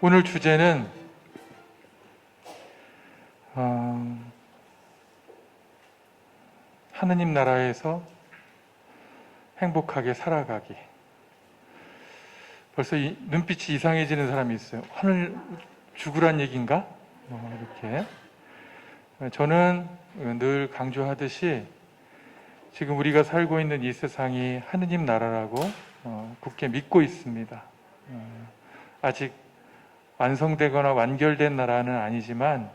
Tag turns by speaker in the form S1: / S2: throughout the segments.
S1: 오늘 주제는 하느님 나라에서 행복하게 살아가기. 벌써 눈빛이 이상해지는 사람이 있어요. 하늘 죽으란 얘기인가? 이렇게. 저는 늘 강조하듯이 지금 우리가 살고 있는 이 세상이 하느님 나라라고 굳게 믿고 있습니다. 아직 완성되거나 완결된 나라는 아니지만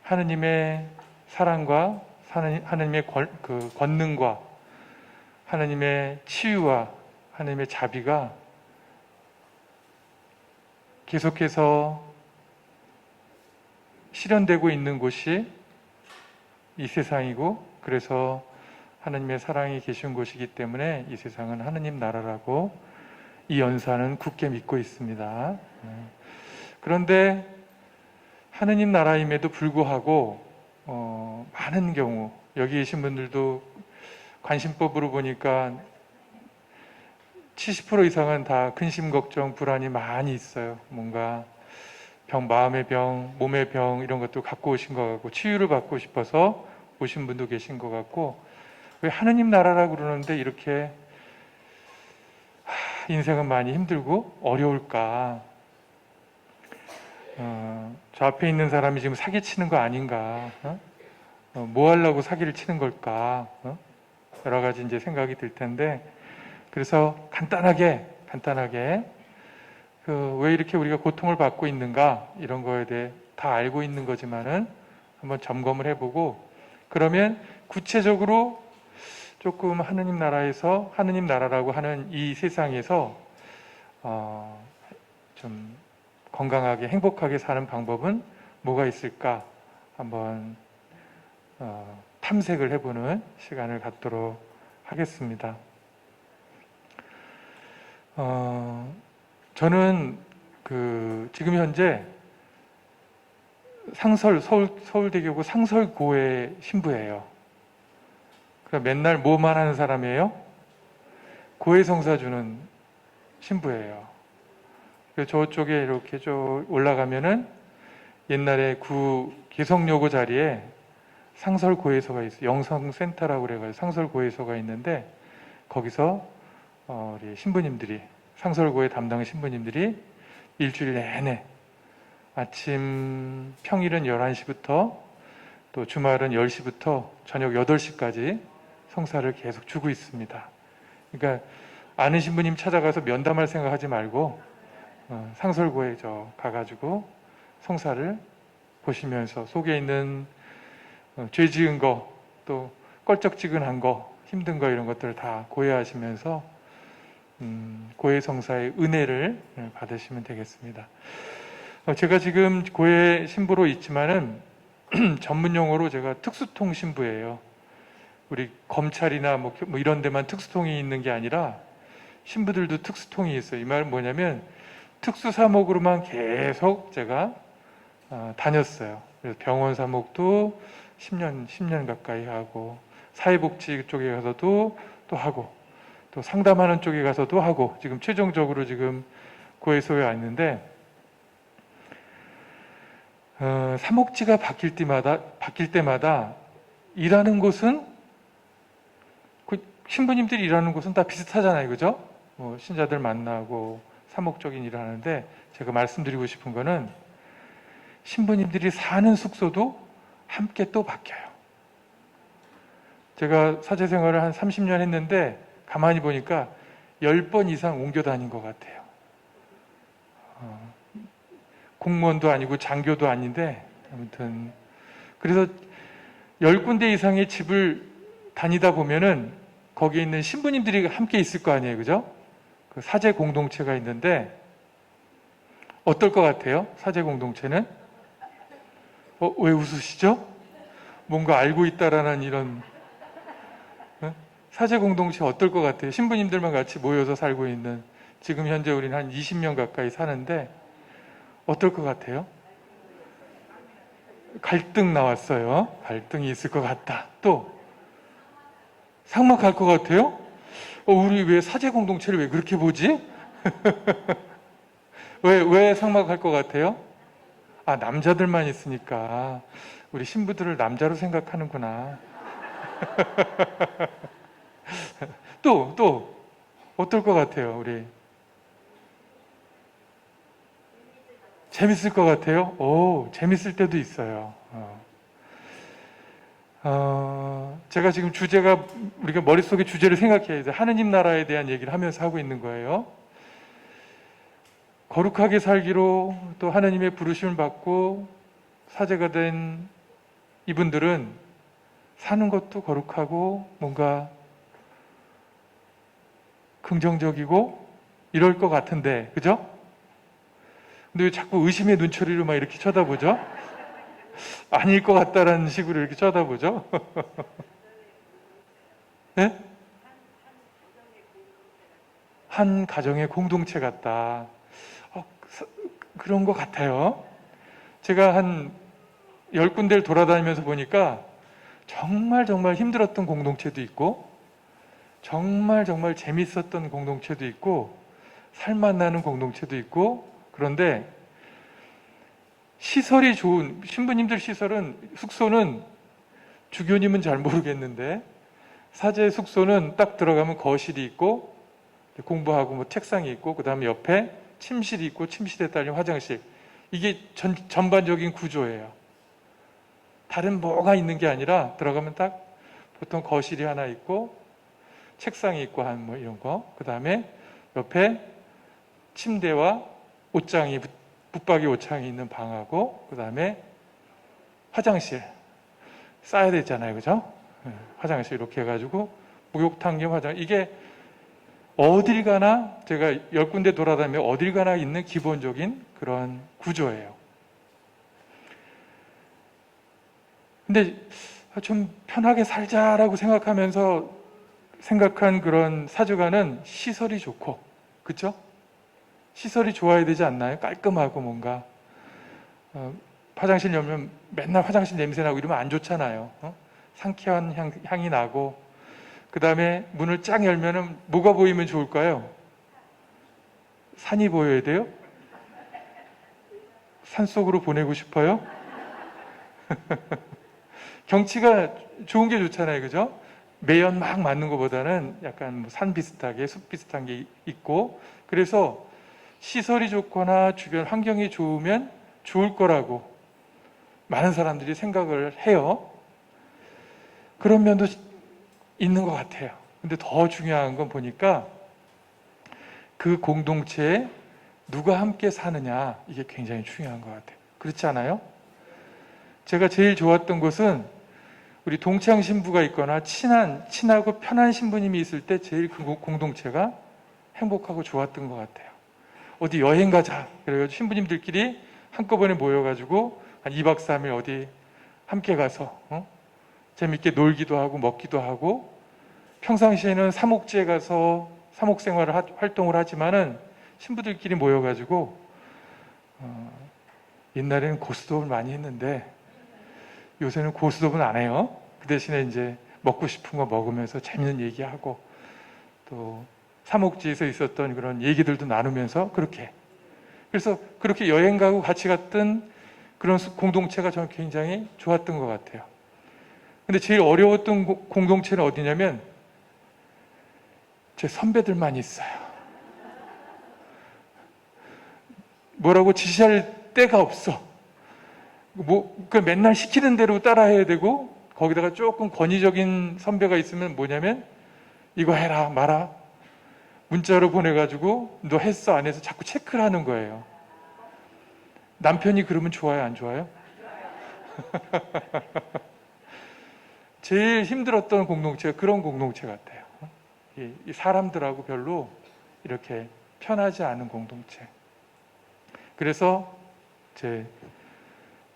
S1: 하느님의 사랑과 하느님의 권능과 하느님의 치유와 하느님의 자비가 계속해서 실현되고 있는 곳이 이 세상이고, 그래서 하느님의 사랑이 계신 곳이기 때문에 이 세상은 하느님 나라라고 이 연사는 굳게 믿고 있습니다. 그런데 하느님 나라임에도 불구하고 많은 경우, 여기 계신 분들도 관심법으로 보니까 70% 이상은 다 근심, 걱정, 불안이 많이 있어요. 뭔가 병, 마음의 병, 몸의 병 이런 것도 갖고 오신 것 같고, 치유를 받고 싶어서 오신 분도 계신 것 같고, 왜 하느님 나라라고 그러는데 이렇게 인생은 많이 힘들고 어려울까? 저 앞에 있는 사람이 지금 사기치는 거 아닌가? 뭐 하려고 사기를 치는 걸까? 여러 가지 이제 생각이 들 텐데, 그래서 간단하게 왜 이렇게 우리가 고통을 받고 있는가, 이런 거에 대해 다 알고 있는 거지만은 한번 점검을 해보고, 그러면 구체적으로 조금 하느님 나라에서, 하느님 나라라고 하는 이 세상에서 좀 건강하게 행복하게 사는 방법은 뭐가 있을까 한번 탐색을 해보는 시간을 갖도록 하겠습니다. 저는 지금 현재 서울대교구 상설고의 신부예요. 그러니까 맨날 뭐만 하는 사람이에요? 고해 성사 주는 신부예요. 저쪽에 이렇게 쭉 올라가면은 옛날에 구 개성여고 자리에 상설고해소가 있어요. 영성센터라고 그래가지고 상설고해소가 있는데, 거기서 우리 신부님들이, 상설고해 담당 신부님들이 일주일 내내 아침 평일은 11시부터 또 주말은 10시부터 저녁 8시까지 성사를 계속 주고 있습니다. 그러니까 아는 신부님 찾아가서 면담할 생각하지 말고 상설고에 가가지고 성사를 보시면서 속에 있는 죄 지은 거, 또 껄쩍지근한 거, 힘든 거, 이런 것들을 다 고해하시면서 고해 성사의 은혜를 받으시면 되겠습니다. 제가 지금 고해 신부로 있지만은 전문 용어로 제가 특수통 신부예요. 우리 검찰이나 뭐 이런 데만 특수통이 있는 게 아니라 신부들도 특수통이 있어요. 이 말은 뭐냐면 특수 사목으로만 계속 제가 다녔어요. 그래서 병원 사목도 10년 가까이 하고, 사회복지 쪽에 가서도 또 하고, 또 상담하는 쪽에 가서도 하고, 지금 최종적으로 지금 고해소에 왔는데, 사목지가 바뀔 때마다 일하는 곳은, 신부님들이 일하는 곳은 다 비슷하잖아요. 그죠? 신자들 만나고 사목적인 일을 하는데, 제가 말씀드리고 싶은 거는 신부님들이 사는 숙소도 함께 또 바뀌어요. 제가 사제 생활을 한 30년 했는데 가만히 보니까 10번 이상 옮겨 다닌 것 같아요. 공무원도 아니고 장교도 아닌데, 아무튼 그래서 10군데 이상의 집을 다니다 보면은 거기에 있는 신부님들이 함께 있을 거 아니에요. 그죠? 그 사제 공동체가 있는데 어떨 것 같아요? 사제 공동체는? 왜 웃으시죠? 뭔가 알고 있다라는 이런, 사제 공동체 어떨 것 같아요? 신부님들만 같이 모여서 살고 있는, 지금 현재 우리는 한 20명 가까이 사는데 어떨 것 같아요? 갈등 나왔어요. 갈등이 있을 것 같다. 또 삭막할 것 같아요? 우리 왜 사제 공동체를 왜 그렇게 보지? 왜 삭막할 것 같아요? 아, 남자들만 있으니까. 우리 신부들을 남자로 생각하는구나. 또, 어떨 것 같아요, 우리? 재밌을 것 같아요? 오, 재밌을 때도 있어요. 제가 지금 주제가, 우리가 머릿속에 주제를 생각해야 돼요. 하느님 나라에 대한 얘기를 하면서 하고 있는 거예요. 거룩하게 살기로 또 하느님의 부르심을 받고 사제가 된 이분들은 사는 것도 거룩하고 뭔가 긍정적이고 이럴 것 같은데, 그죠? 근데 왜 자꾸 의심의 눈초리로 막 이렇게 쳐다보죠? 아닐 것 같다라는 식으로 이렇게 쳐다보죠? 네? 한 가정의 공동체 같다. 그런 것 같아요. 제가 한 10군데를 돌아다니면서 보니까 정말 힘들었던 공동체도 있고 정말 재밌었던 공동체도 있고 살맛 나는 공동체도 있고 그런데 시설이 좋은 신부님들 숙소는 주교님은 잘 모르겠는데 사제 숙소는 딱 들어가면 거실이 있고 공부하고 뭐 책상이 있고 그 다음에 옆에 침실이 있고 침실에 딸린 화장실 이게 전반적인 구조예요. 다른 뭐가 있는 게 아니라 들어가면 딱 보통 거실이 하나 있고 책상이 있고 한 뭐 이런 거 그 다음에 옆에 침대와 옷장이 붙박이 옷장이 있는 방하고 그 다음에 화장실 쌓아야 되잖아요, 그죠? 화장실 이렇게 해가지고 목욕탕 겸 화장실 이게 어딜 가나 제가 10군데 돌아다니면 어딜 가나 있는 기본적인 그런 구조예요. 근데 좀 편하게 살자라고 생각한 그런 사주가는 시설이 좋고, 그쵸? 시설이 좋아야 되지 않나요? 깔끔하고 뭔가 화장실 열면 맨날 화장실 냄새 나고 이러면 안 좋잖아요. 상쾌한 향이 나고 그 다음에 문을 쫙 열면은 뭐가 보이면 좋을까요? 산이 보여야 돼요? 산 속으로 보내고 싶어요? 경치가 좋은 게 좋잖아요, 그죠? 매연 막 맞는 것보다는 약간 산 비슷하게 숲 비슷한 게 있고 그래서 시설이 좋거나 주변 환경이 좋으면 좋을 거라고 많은 사람들이 생각을 해요. 그런 면도 있는 것 같아요. 근데 더 중요한 건 보니까 그 공동체에 누가 함께 사느냐 이게 굉장히 중요한 것 같아요. 그렇지 않아요? 제가 제일 좋았던 것은 우리 동창 신부가 있거나 친하고 편한 신부님이 있을 때 제일 그 공동체가 행복하고 좋았던 것 같아요. 어디 여행 가자. 그래가지고 신부님들끼리 한꺼번에 모여가지고 한 2박 3일 어디 함께 가서 재밌게 놀기도 하고 먹기도 하고 평상시에는 사목지에 가서 사목생활을 활동을 하지만은 신부들끼리 모여가지고 옛날에는 고스톱을 많이 했는데 요새는 고스톱은 안 해요. 그 대신에 이제 먹고 싶은 거 먹으면서 재밌는 얘기하고 또 사목지에서 있었던 그런 얘기들도 나누면서 그래서 그렇게 여행 가고 같이 갔던 그런 공동체가 저는 굉장히 좋았던 것 같아요. 근데 제일 어려웠던 공동체는 어디냐면 제 선배들만 있어요. 뭐라고 지시할 데가 없어. 그 맨날 시키는 대로 따라해야 되고 거기다가 조금 권위적인 선배가 있으면 뭐냐면 이거 해라 마라 문자로 보내가지고 너 했어 안 해서 자꾸 체크를 하는 거예요. 남편이 그러면 좋아요 안 좋아요? 제일 힘들었던 공동체가 그런 공동체 같아요. 이 사람들하고 별로 이렇게 편하지 않은 공동체. 그래서 제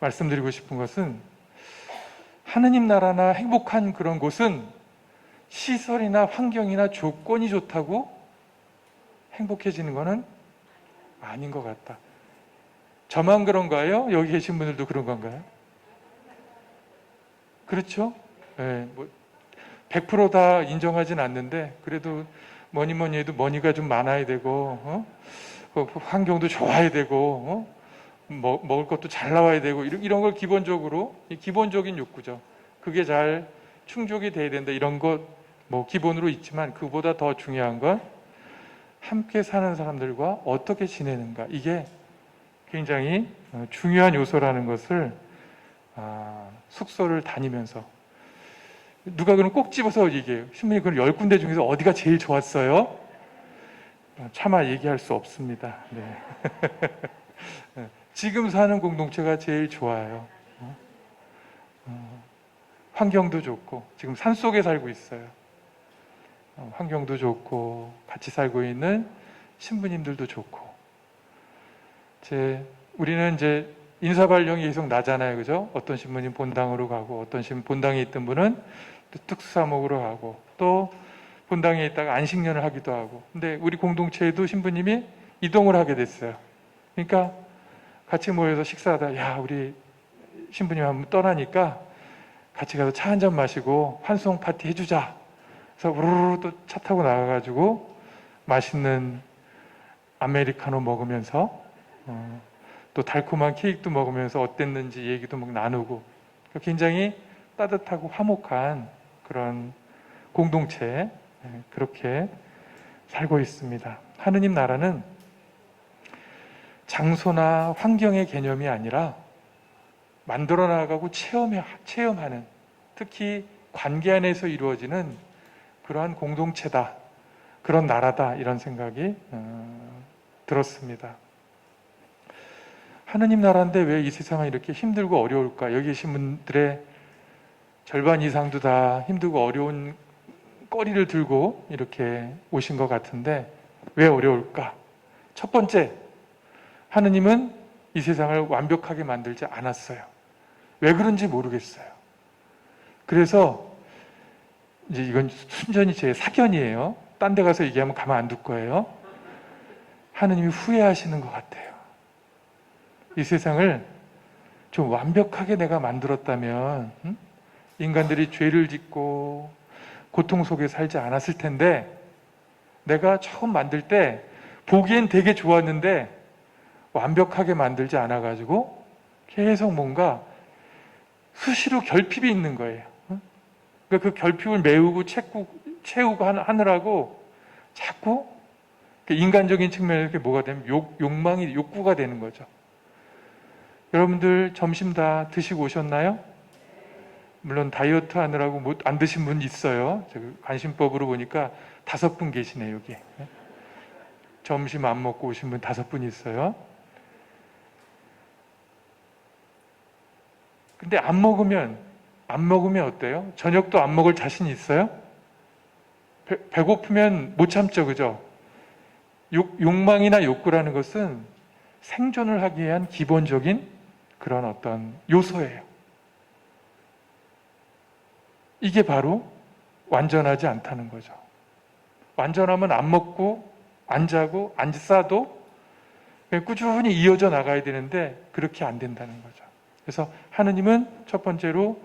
S1: 말씀드리고 싶은 것은 하느님 나라나 행복한 그런 곳은 시설이나 환경이나 조건이 좋다고 행복해지는 것은 아닌 것 같다. 저만 그런가요? 여기 계신 분들도 그런 건가요? 그렇죠? 네, 100%다 인정하진 않는데 그래도 뭐니 해도 머니가 좀 많아야 되고 환경도 좋아야 되고, 먹을 것도 잘 나와야 되고, 이런 걸 기본적으로, 기본적인 욕구죠. 그게 잘 충족이 돼야 된다. 이런 것 기본으로 있지만, 그보다 더 중요한 건 함께 사는 사람들과 어떻게 지내는가. 이게 굉장히 중요한 요소라는 것을 숙소를 다니면서, 누가 그럼 꼭 집어서 얘기해요. 신부님, 그럼 10군데 중에서 어디가 제일 좋았어요? 차마 얘기할 수 없습니다. 네. 지금 사는 공동체가 제일 좋아요. 환경도 좋고, 지금 산속에 살고 있어요. 환경도 좋고, 같이 살고 있는 신부님들도 좋고. 우리는 이제 인사발령이 계속 나잖아요. 그죠? 어떤 신부님 본당으로 가고, 어떤 신부 본당에 있던 분은 또 특수사목으로 가고, 또 본당에 있다가 안식년을 하기도 하고. 근데 우리 공동체에도 신부님이 이동을 하게 됐어요. 그러니까 같이 모여서 식사하다, 야, 우리 신부님 한번 떠나니까 같이 가서 차 한잔 마시고 환송 파티 해주자. 그래서 우르르 또 차 타고 나가가지고 맛있는 아메리카노 먹으면서 또 달콤한 케이크도 먹으면서 어땠는지 얘기도 막 나누고, 굉장히 따뜻하고 화목한 그런 공동체, 그렇게 살고 있습니다. 하느님 나라는 장소나 환경의 개념이 아니라 만들어 나가고 체험하는, 특히 관계 안에서 이루어지는 그러한 공동체다, 그런 나라다, 이런 생각이 들었습니다. 하느님 나라인데 왜 이 세상은 이렇게 힘들고 어려울까? 여기 계신 분들의 절반 이상도 다 힘들고 어려운 거리를 들고 이렇게 오신 것 같은데 왜 어려울까? 첫 번째, 하느님은 이 세상을 완벽하게 만들지 않았어요. 왜 그런지 모르겠어요. 그래서 이제 이건 순전히 제 사견이에요. 딴 데 가서 얘기하면 가만 안 둘 거예요. 하느님이 후회하시는 것 같아요. 이 세상을 좀 완벽하게 내가 만들었다면 인간들이 죄를 짓고 고통 속에 살지 않았을 텐데, 내가 처음 만들 때 보기엔 되게 좋았는데 완벽하게 만들지 않아가지고 계속 뭔가 수시로 결핍이 있는 거예요. 그러니까 그 결핍을 메우고 채우고 하느라고 자꾸 인간적인 측면에서 뭐가 되면 욕망이, 욕구가 되는 거죠. 여러분들 점심 다 드시고 오셨나요? 물론 다이어트 하느라고 안 드신 분 있어요. 관심법으로 보니까 5분 계시네요, 여기. 점심 안 먹고 오신 분 5분 있어요. 근데 안 먹으면 어때요? 저녁도 안 먹을 자신 있어요? 배고프면 못 참죠, 그죠? 욕망이나 욕구라는 것은 생존을 하기 위한 기본적인 그런 어떤 요소예요. 이게 바로 완전하지 않다는 거죠. 완전하면 안 먹고 안 자고 안 싸도 꾸준히 이어져 나가야 되는데 그렇게 안 된다는 거죠. 그래서 하느님은 첫 번째로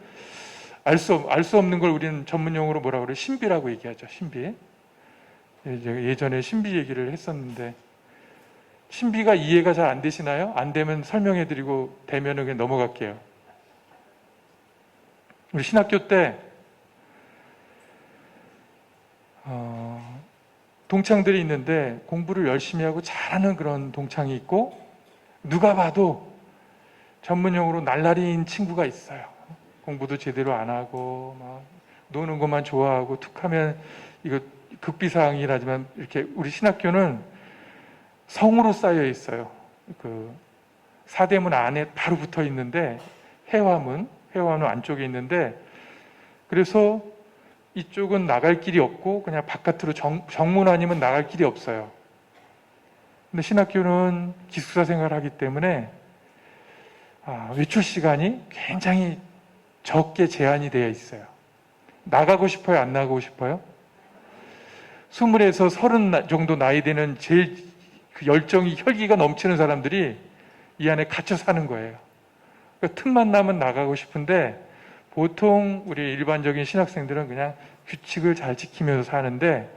S1: 알 수 없는 걸 우리는 전문용어로 뭐라고 그래요? 신비라고 얘기하죠. 신비. 예전에 신비 얘기를 했었는데, 신비가 이해가 잘 안 되시나요? 안 되면 설명해 드리고 되면은 그냥 넘어갈게요. 우리 신학교 때 동창들이 있는데 공부를 열심히 하고 잘하는 그런 동창이 있고, 누가 봐도 전문용어로 날라리인 친구가 있어요. 공부도 제대로 안 하고 막 노는 것만 좋아하고 툭하면, 이거 극비상이라지만 이렇게 우리 신학교는 성으로 쌓여 있어요. 그 사대문 안에 바로 붙어 있는데, 회화문 안쪽에 있는데, 그래서 이쪽은 나갈 길이 없고 그냥 바깥으로 정문 아니면 나갈 길이 없어요. 근데 신학교는 기숙사 생활을 하기 때문에 외출 시간이 굉장히 적게 제한이 되어 있어요. 나가고 싶어요? 안 나가고 싶어요? 20에서 30 정도 나이 되는 제일 그 열정이, 혈기가 넘치는 사람들이 이 안에 갇혀 사는 거예요. 그러니까 틈만 나면 나가고 싶은데, 보통 우리 일반적인 신학생들은 그냥 규칙을 잘 지키면서 사는데,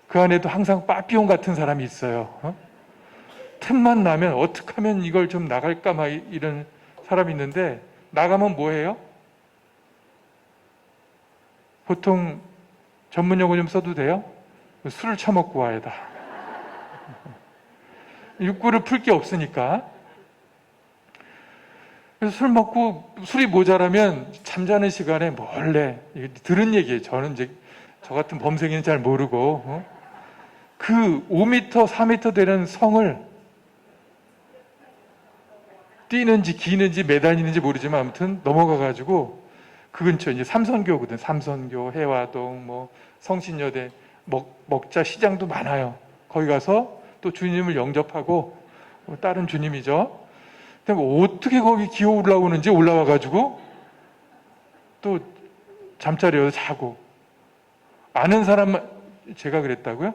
S1: 그 안에도 항상 빠삐용 같은 사람이 있어요. 틈만 나면 어떻게 하면 이걸 좀 나갈까 막 이런 사람이 있는데, 나가면 뭐 해요? 보통 전문 용어 좀 써도 돼요? 술을 처먹고 와야 다. 욕구를 풀 게 없으니까. 그래서 술 먹고 술이 모자라면 잠자는 시간에 몰래, 이게 들은 얘기예요. 저는 이제 저 같은 범생이는 잘 모르고, 그 5m, 4m 되는 성을 뛰는지 기는지 매다니는지 모르지만 아무튼 넘어가가지고 그 근처 이제 삼선교거든. 삼선교, 해화동, 뭐 성신여대, 먹자 시장도 많아요. 거기 가서 또 주님을 영접하고, 다른 주님이죠. 근데 뭐 어떻게 거기 기어 올라오는지 올라와가지고 또 잠자리에서 자고. 아는 사람만, 제가 그랬다고요?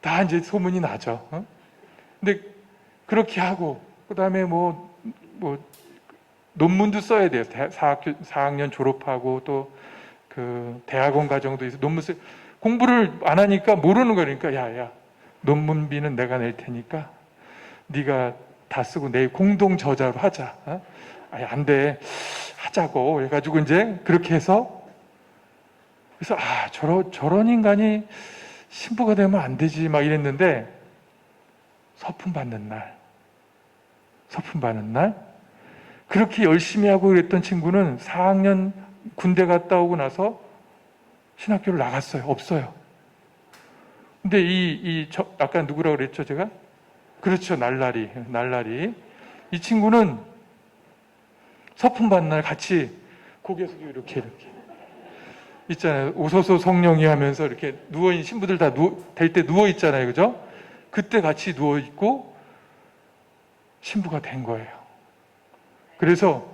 S1: 다 이제 소문이 나죠. 근데 그렇게 하고, 그 다음에 뭐 논문도 써야 돼요. 4학년 졸업하고 또 그 대학원 과정도 있어. 논문 공부를 안 하니까 모르는 거니까, 야, 논문비는 내가 낼 테니까 네가 다 쓰고 내일 공동 저자로 하자. 아니, 안 돼. 하자고 해가지고 이제 그렇게 해서, 그래서 저런 인간이 신부가 되면 안 되지 막 이랬는데, 서품 받는 날 그렇게 열심히 하고 그랬던 친구는 4학년 군대 갔다 오고 나서 신학교를 나갔어요. 없어요. 근데 아까 누구라고 그랬죠, 제가? 그렇죠. 날라리. 이 친구는 서품 받는 날 같이 고개 숙이고 이렇게 있잖아요. 오소서 성령이 하면서 이렇게 누워있는 신부들 다 될 때 누워있잖아요. 그죠? 그때 같이 누워있고 신부가 된 거예요. 그래서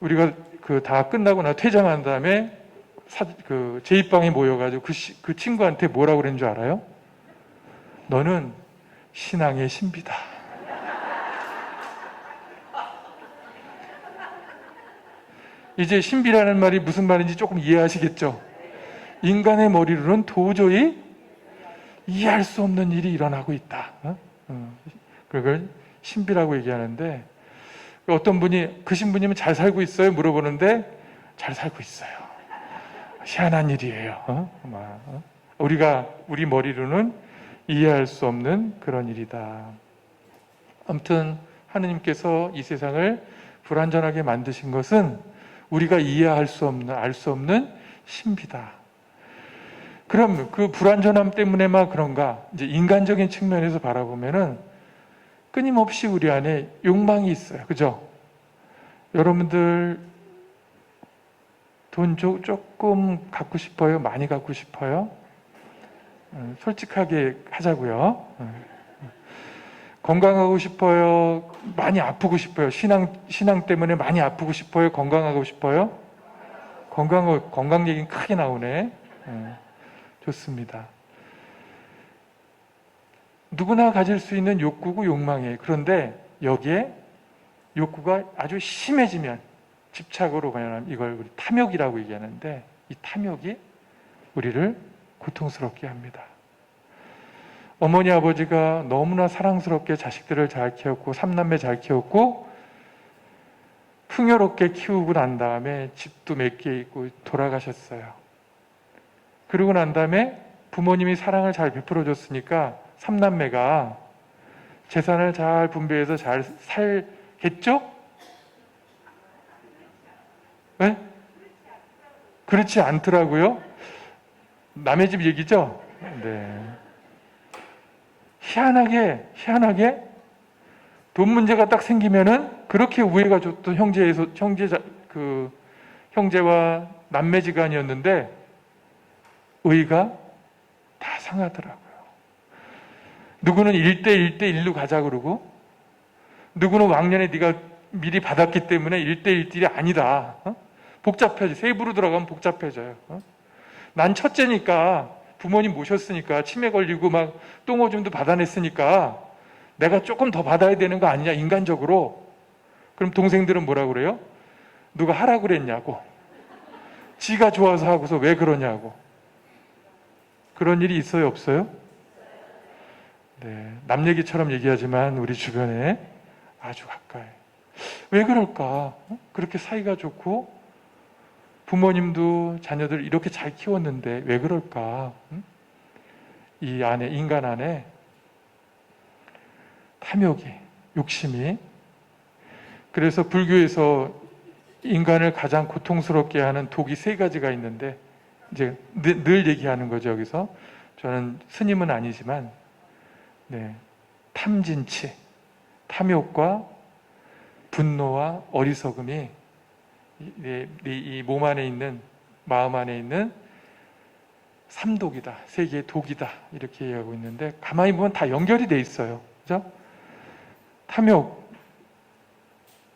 S1: 우리가 그 다 끝나고 나 퇴장한 다음에 그 제2방에 모여가지고 그 친구한테 뭐라고 그랬는 줄 알아요? 너는 신앙의 신비다. 이제 신비라는 말이 무슨 말인지 조금 이해하시겠죠? 인간의 머리로는 도저히 이해할 수 없는 일이 일어나고 있다. 그걸 신비라고 얘기하는데, 어떤 분이 그 신부님은 잘 살고 있어요? 물어보는데 잘 살고 있어요. 희한한 일이에요. 우리 머리로는 이해할 수 없는 그런 일이다. 아무튼 하느님께서 이 세상을 불완전하게 만드신 것은 우리가 이해할 수 없는, 알 수 없는 신비다. 그럼 그 불완전함 때문에만 그런가? 이제 인간적인 측면에서 바라보면은 끊임없이 우리 안에 욕망이 있어요. 그죠? 여러분들 돈 조금 갖고 싶어요? 많이 갖고 싶어요? 솔직하게 하자고요. 건강하고 싶어요? 많이 아프고 싶어요? 신앙 때문에 많이 아프고 싶어요? 건강하고 싶어요? 건강 얘기는 크게 나오네. 좋습니다. 누구나 가질 수 있는 욕구고 욕망이에요. 그런데 여기에 욕구가 아주 심해지면, 집착으로 가면 이걸 우리 탐욕이라고 얘기하는데, 이 탐욕이 우리를 고통스럽게 합니다. 어머니 아버지가 너무나 사랑스럽게 자식들을 잘 키웠고, 3남매 잘 키웠고 풍요롭게 키우고 난 다음에 집도 몇 개 있고 돌아가셨어요. 그러고 난 다음에 부모님이 사랑을 잘 베풀어 줬으니까 3남매가 재산을 잘 분배해서 잘 살겠죠? 네? 그렇지 않더라고요. 남의 집 얘기죠? 네. 희한하게 돈 문제가 딱 생기면은 그렇게 우애가 좋던 형제와 남매지간이었는데 의가 다 상하더라고요. 누구는 1대1로 가자 그러고, 누구는 왕년에 네가 미리 받았기 때문에 1대1딜이 아니다. 복잡해져. 세부로 들어가면 복잡해져요. 난 첫째니까, 부모님 모셨으니까, 치매 걸리고 막 똥오줌도 받아냈으니까 내가 조금 더 받아야 되는 거 아니냐, 인간적으로. 그럼 동생들은 뭐라 그래요? 누가 하라 그랬냐고. 지가 좋아서 하고서 왜 그러냐고. 그런 일이 있어요, 없어요? 네, 남 얘기처럼 얘기하지만 우리 주변에 아주 가까이. 왜 그럴까? 그렇게 사이가 좋고 부모님도 자녀들 이렇게 잘 키웠는데 왜 그럴까? 이 안에, 인간 안에 탐욕이, 욕심이. 그래서 불교에서 인간을 가장 고통스럽게 하는 독이 세 가지가 있는데, 이제 늘 얘기하는 거죠, 여기서. 저는 스님은 아니지만, 네, 탐진치, 탐욕과 분노와 어리석음이 이 몸 안에 있는, 마음 안에 있는 삼독이다, 세계의 독이다, 이렇게 얘기하고 있는데, 가만히 보면 다 연결이 돼 있어요. 그죠?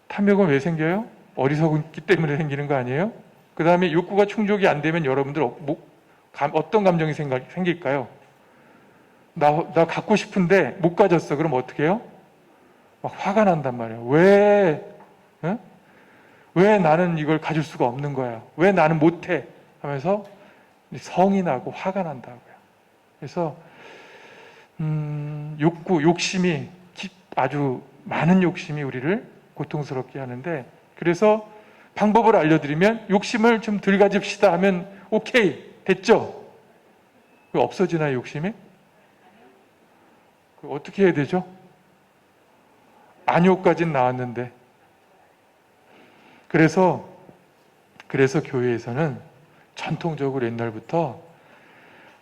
S1: 탐욕은 왜 생겨요? 어리석기 때문에 생기는 거 아니에요? 그 다음에 욕구가 충족이 안 되면 여러분들 어떤 감정이 생길까요? 나 갖고 싶은데 못 가졌어. 그럼 어떻게 해요? 막 화가 난단 말이에요. 왜 나는 이걸 가질 수가 없는 거야? 왜 나는 못해? 하면서 성이 나고 화가 난다고요. 그래서 욕심이 아주 많은 욕심이 우리를 고통스럽게 하는데, 그래서 방법을 알려드리면 욕심을 좀 덜 가집시다 하면 오케이, 됐죠? 없어지나요, 욕심이? 어떻게 해야 되죠? 아니오까지는 나왔는데. 그래서 교회에서는 전통적으로 옛날부터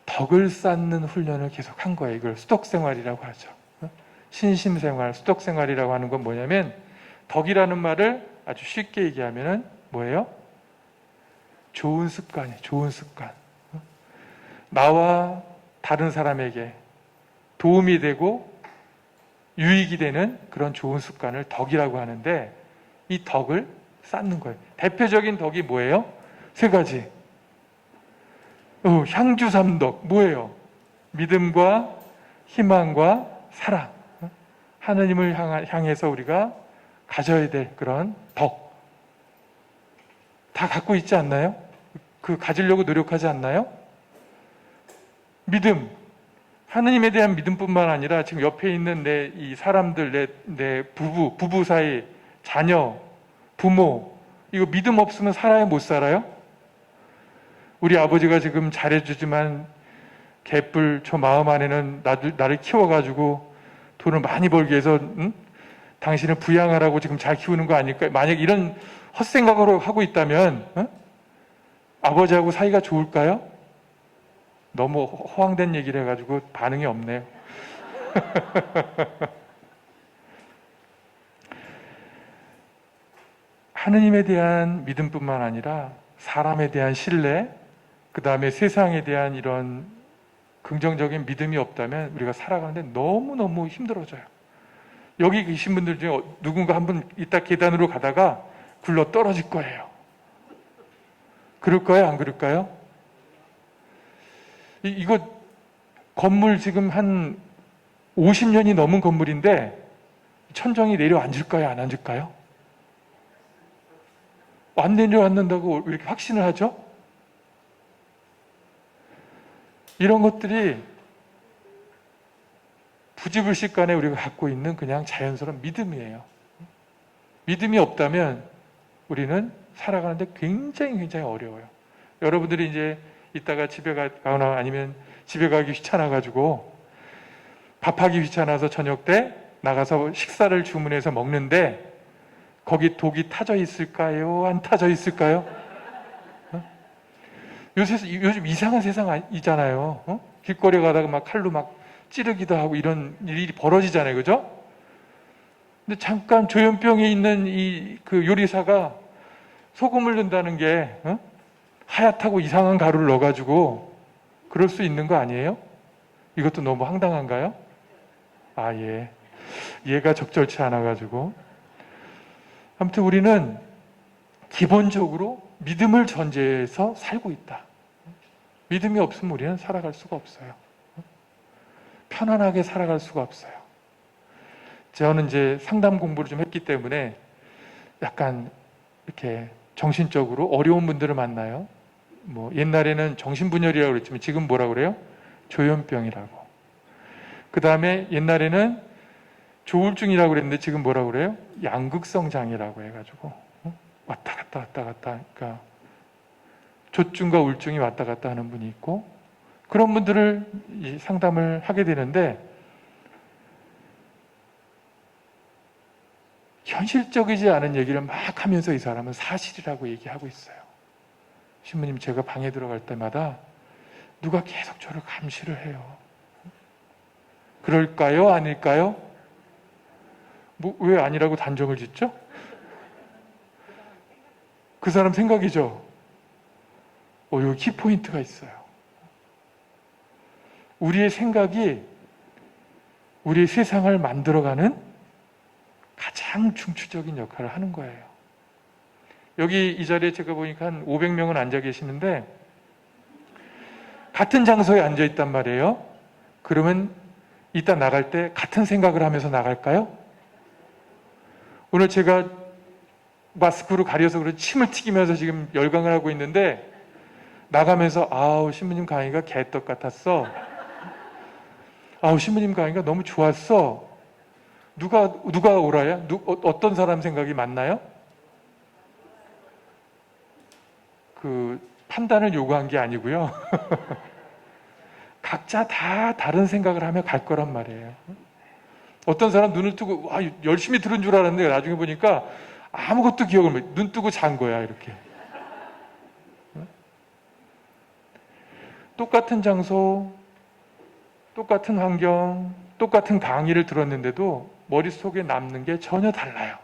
S1: 덕을 쌓는 훈련을 계속 한 거예요. 이걸 수덕생활이라고 하죠. 신심생활, 수덕생활이라고 하는 건 뭐냐면, 덕이라는 말을 아주 쉽게 얘기하면 뭐예요? 좋은 습관이에요. 좋은 습관. 나와 다른 사람에게 도움이 되고 유익이 되는 그런 좋은 습관을 덕이라고 하는데, 이 덕을 쌓는 거예요. 대표적인 덕이 뭐예요? 세 가지. 향주삼덕 뭐예요? 믿음과 희망과 사랑. 하느님을 향해서 우리가 가져야 될 그런 덕. 다 갖고 있지 않나요? 가지려고 노력하지 않나요? 믿음. 하느님에 대한 믿음뿐만 아니라 지금 옆에 있는 이 사람들, 내 부부 사이, 자녀, 부모, 이거 믿음 없으면 살아야 못 살아요? 우리 아버지가 지금 잘해주지만 개뿔 저 마음 안에는 나를 키워가지고 돈을 많이 벌기 위해서 당신을 부양하라고 지금 잘 키우는 거 아닐까? 만약 이런 헛생각으로 하고 있다면 아버지하고 사이가 좋을까요? 너무 허황된 얘기를 해가지고 반응이 없네요. 하느님에 대한 믿음뿐만 아니라 사람에 대한 신뢰, 그 다음에 세상에 대한 이런 긍정적인 믿음이 없다면 우리가 살아가는데 너무너무 힘들어져요. 여기 계신 분들 중에 누군가 한 분 이따 계단으로 가다가 굴러 떨어질 거예요. 그럴까요? 안 그럴까요? 이거 건물 지금 한 50년이 넘은 건물인데 천정이 내려앉을까요? 안 앉을까요? 안 내려앉는다고 왜 이렇게 확신을 하죠? 이런 것들이 부지불식간에 우리가 갖고 있는 그냥 자연스러운 믿음이에요. 믿음이 없다면 우리는 살아가는데 굉장히 어려워요. 여러분들이 이제 이따가 집에 가거나 아니면 집에 가기 귀찮아가지고 밥하기 귀찮아서 저녁 때 나가서 식사를 주문해서 먹는데 거기 독이 타져 있을까요? 안 타져 있을까요? 요즘 이상한 세상이잖아요. 길거리 가다가 막 칼로 막 찌르기도 하고 이런 일이 벌어지잖아요. 그죠? 근데 잠깐 조현병에 있는 그 요리사가 소금을 넣는다는 게 하얗다고 이상한 가루를 넣어가지고 그럴 수 있는 거 아니에요? 이것도 너무 황당한가요? 예. 얘가 적절치 않아가지고. 아무튼 우리는 기본적으로 믿음을 전제해서 살고 있다. 믿음이 없으면 우리는 살아갈 수가 없어요. 편안하게 살아갈 수가 없어요. 저는 이제 상담 공부를 좀 했기 때문에 약간 이렇게 정신적으로 어려운 분들을 만나요. 뭐 옛날에는 정신분열이라고 그랬지만 지금 뭐라 그래요? 조현병이라고. 그 다음에 옛날에는 조울증이라고 그랬는데 지금 뭐라고 그래요? 양극성 장애라고 해가지고 왔다 갔다 왔다 갔다, 그러니까 조증과 우울증이 왔다 갔다 하는 분이 있고, 그런 분들을 상담을 하게 되는데 현실적이지 않은 얘기를 막 하면서 이 사람은 사실이라고 얘기하고 있어요. 신부님, 제가 방에 들어갈 때마다 누가 계속 저를 감시를 해요. 그럴까요? 아닐까요? 왜 아니라고 단정을 짓죠? 그 사람 생각이죠. 여기 키포인트가 있어요. 우리의 생각이 우리의 세상을 만들어가는 가장 중추적인 역할을 하는 거예요. 여기 이 자리에 제가 보니까 한 500명은 앉아 계시는데 같은 장소에 앉아 있단 말이에요. 그러면 이따 나갈 때 같은 생각을 하면서 나갈까요? 오늘 제가 마스크로 가려서 그런 침을 튀기면서 지금 열강을 하고 있는데 나가면서 아우 신부님 강의가 개떡 같았어. 아우 신부님 강의가 너무 좋았어. 누가 오라야? 어떤 사람 생각이 맞나요? 그 판단을 요구한 게 아니고요. 각자 다 다른 생각을 하며 갈 거란 말이에요. 어떤 사람 눈을 뜨고 와, 열심히 들은 줄 알았는데 나중에 보니까 아무것도 기억을 못, 눈 뜨고 잔 거야 이렇게. 똑같은 장소, 똑같은 환경, 똑같은 강의를 들었는데도 머릿속에 남는 게 전혀 달라요.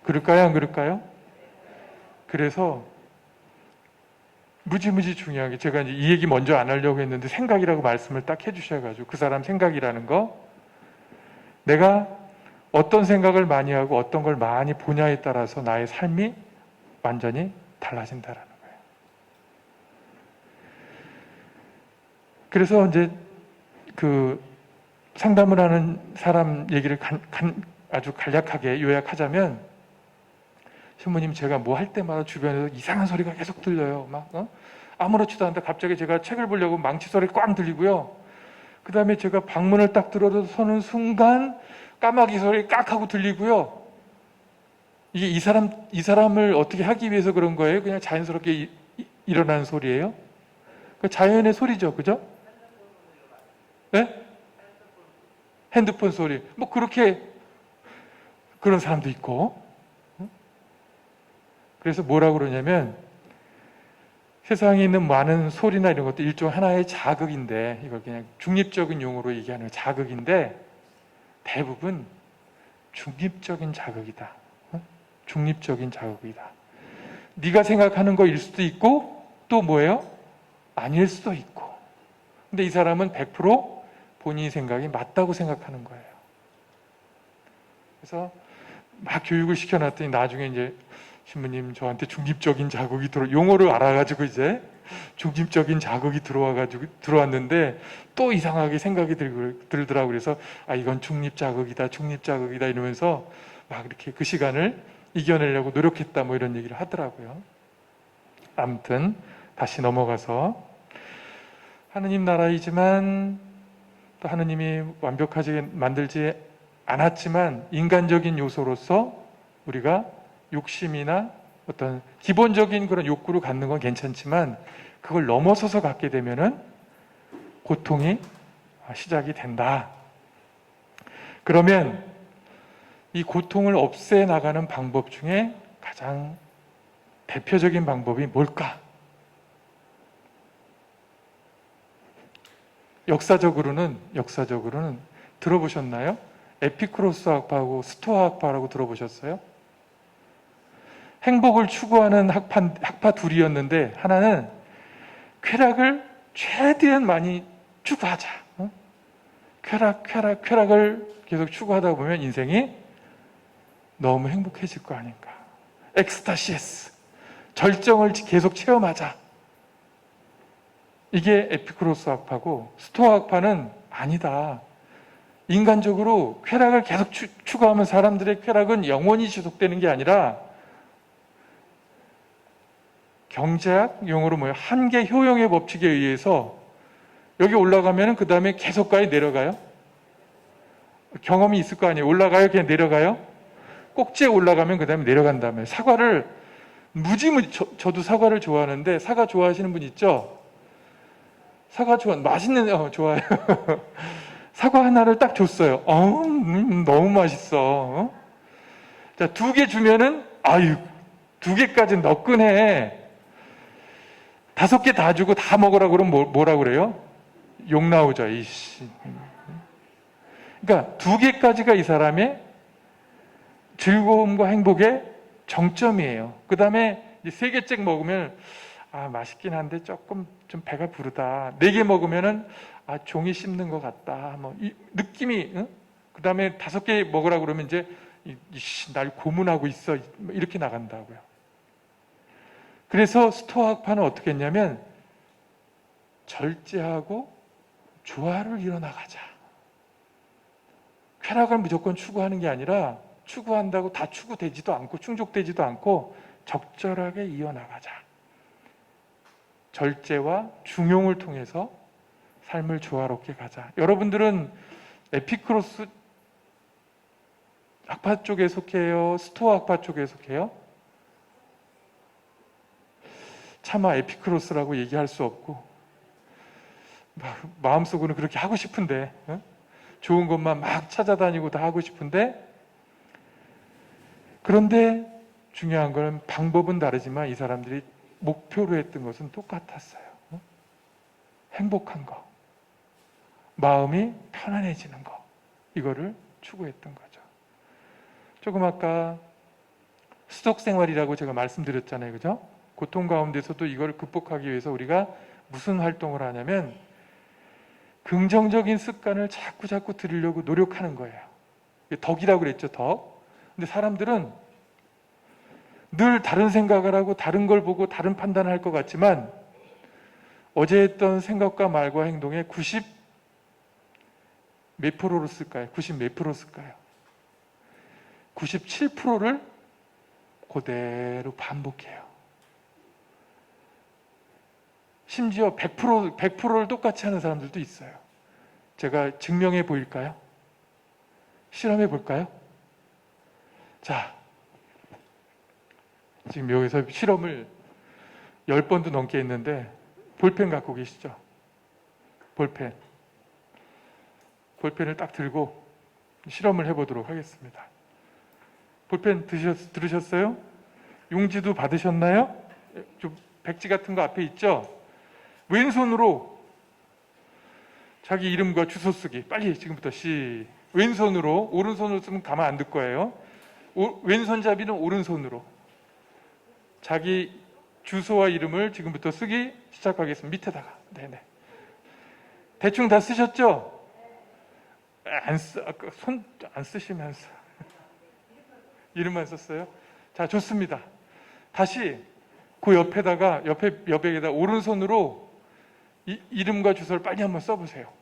S1: 그럴까요? 안 그럴까요? 그래서 무지무지 중요한 게, 제가 이제 이 얘기 먼저 안 하려고 했는데 생각이라고 말씀을 딱 해주셔가지고, 그 사람 생각이라는 거, 내가 어떤 생각을 많이 하고 어떤 걸 많이 보냐에 따라서 나의 삶이 완전히 달라진다라는 거예요. 그래서 이제 그 상담을 하는 사람 얘기를 아주 간략하게 요약하자면, 신부님, 제가 뭐 할 때마다 주변에서 이상한 소리가 계속 들려요. 막 아무렇지도 않은데 갑자기 제가 책을 보려고 망치 소리 꽝 들리고요. 그 다음에 제가 방문을 딱 들어서는 순간 까마귀 소리 깍 하고 들리고요. 이게 이 사람을 어떻게 하기 위해서 그런 거예요? 그냥 자연스럽게 일어나는 소리예요? 그 자연의 소리죠, 그죠? 네? 핸드폰 소리. 뭐 그렇게 그런 사람도 있고. 그래서 뭐라고 그러냐면, 세상에 있는 많은 소리나 이런 것도 일종 하나의 자극인데, 이걸 그냥 중립적인 용어로 얘기하는 자극인데 대부분 중립적인 자극이다. 중립적인 자극이다. 네가 생각하는 거일 수도 있고 또 뭐예요? 아닐 수도 있고. 근데 이 사람은 100% 본인이 생각이 맞다고 생각하는 거예요. 그래서 막 교육을 시켜놨더니 나중에 이제 신부님, 저한테 중립적인 자극이 용어를 알아가지고 이제 중립적인 자극이 들어왔는데 또 이상하게 생각이 들더라고요. 그래서 이건 중립 자극이다 이러면서 막 이렇게 그 시간을 이겨내려고 노력했다 뭐 이런 얘기를 하더라고요. 아무튼 다시 넘어가서, 하느님 나라이지만 또 하느님이 완벽하게 만들지 않았지만 인간적인 요소로서 우리가 욕심이나 어떤 기본적인 그런 욕구를 갖는 건 괜찮지만 그걸 넘어서서 갖게 되면은 고통이 시작이 된다. 그러면 이 고통을 없애 나가는 방법 중에 가장 대표적인 방법이 뭘까? 역사적으로는 들어보셨나요? 에피쿠로스 학파하고 스토아 학파라고 들어보셨어요? 행복을 추구하는 학파 둘이었는데, 하나는 쾌락을 최대한 많이 추구하자. 쾌락을 계속 추구하다 보면 인생이 너무 행복해질 거 아닌가. 엑스타시스, 절정을 계속 체험하자. 이게 에피쿠로스 학파고, 스토아 학파는 아니다. 인간적으로 쾌락을 계속 추구하면 사람들의 쾌락은 영원히 지속되는 게 아니라 경제학 용어로 뭐예요? 한계 효용의 법칙에 의해서 여기 올라가면 그 다음에 계속 가요? 내려가요? 경험이 있을 거 아니에요? 올라가요? 그냥 내려가요? 꼭지에 올라가면 그 다음에 내려간 다음에 사과를 무지무지 저도 사과를 좋아하는데 사과 좋아하시는 분 있죠? 사과 맛있는 좋아요. 사과 하나를 딱 줬어요. 너무 맛있어. 자, 2개 주면은 아유 2개까지 너끈해. 5개 다 주고 다 먹으라고 그러면 뭐라 그래요? 욕 나오죠. 이씨. 그러니까 2개까지가 이 사람의 즐거움과 행복의 정점이에요. 그 다음에 3개째 먹으면 맛있긴 한데 조금 좀 배가 부르다. 4개 먹으면은 종이 씹는 것 같다. 뭐 이 느낌이 그 다음에 5개 먹으라 그러면 이제 날 고문하고 있어. 이렇게 나간다고요. 그래서 스토아 학파는 어떻게 했냐면 절제하고 조화를 이뤄나가자. 쾌락을 무조건 추구하는 게 아니라 추구한다고 다 추구되지도 않고 충족되지도 않고 적절하게 이어나가자. 절제와 중용을 통해서 삶을 조화롭게 가자. 여러분들은 에피크로스 학파 쪽에 속해요? 스토아 학파 쪽에 속해요? 차마 에피크로스라고 얘기할 수 없고 마음속으로는 그렇게 하고 싶은데 좋은 것만 막 찾아다니고 다 하고 싶은데 그런데 중요한 건 방법은 다르지만 이 사람들이 목표로 했던 것은 똑같았어요. 행복한 거, 마음이 편안해지는 거, 이거를 추구했던 거죠. 조금 아까 수독 생활이라고 제가 말씀드렸잖아요. 그죠? 고통 가운데서도 이걸 극복하기 위해서 우리가 무슨 활동을 하냐면 긍정적인 습관을 자꾸 들이려고 노력하는 거예요. 덕이라고 그랬죠, 덕. 근데 사람들은 늘 다른 생각을 하고 다른 걸 보고 다른 판단을 할 것 같지만 어제 했던 생각과 말과 행동의 90 몇 프로로 쓸까요? 90 몇 프로 쓸까요? 97%를 그대로 반복해요. 심지어 100%를 똑같이 하는 사람들도 있어요. 제가 증명해 보일까요? 실험해 볼까요? 자, 지금 여기서 실험을 10번도 넘게 했는데 볼펜 갖고 계시죠? 볼펜을 딱 들고 실험을 해보도록 하겠습니다. 볼펜 들으셨어요? 용지도 받으셨나요? 좀 백지 같은 거 앞에 있죠? 왼손으로 자기 이름과 주소 쓰기. 빨리 지금부터 왼손으로, 오른손으로 쓰면 가만 안 둘 거예요. 왼손잡이는 오른손으로 자기 주소와 이름을 지금부터 쓰기 시작하겠습니다. 밑에다가. 네네. 대충 다 쓰셨죠? 손 안 쓰시면서 이름만 썼어요? 자, 좋습니다. 다시 그 옆에다가 오른손으로 이름과 주소를 빨리 한번 써보세요.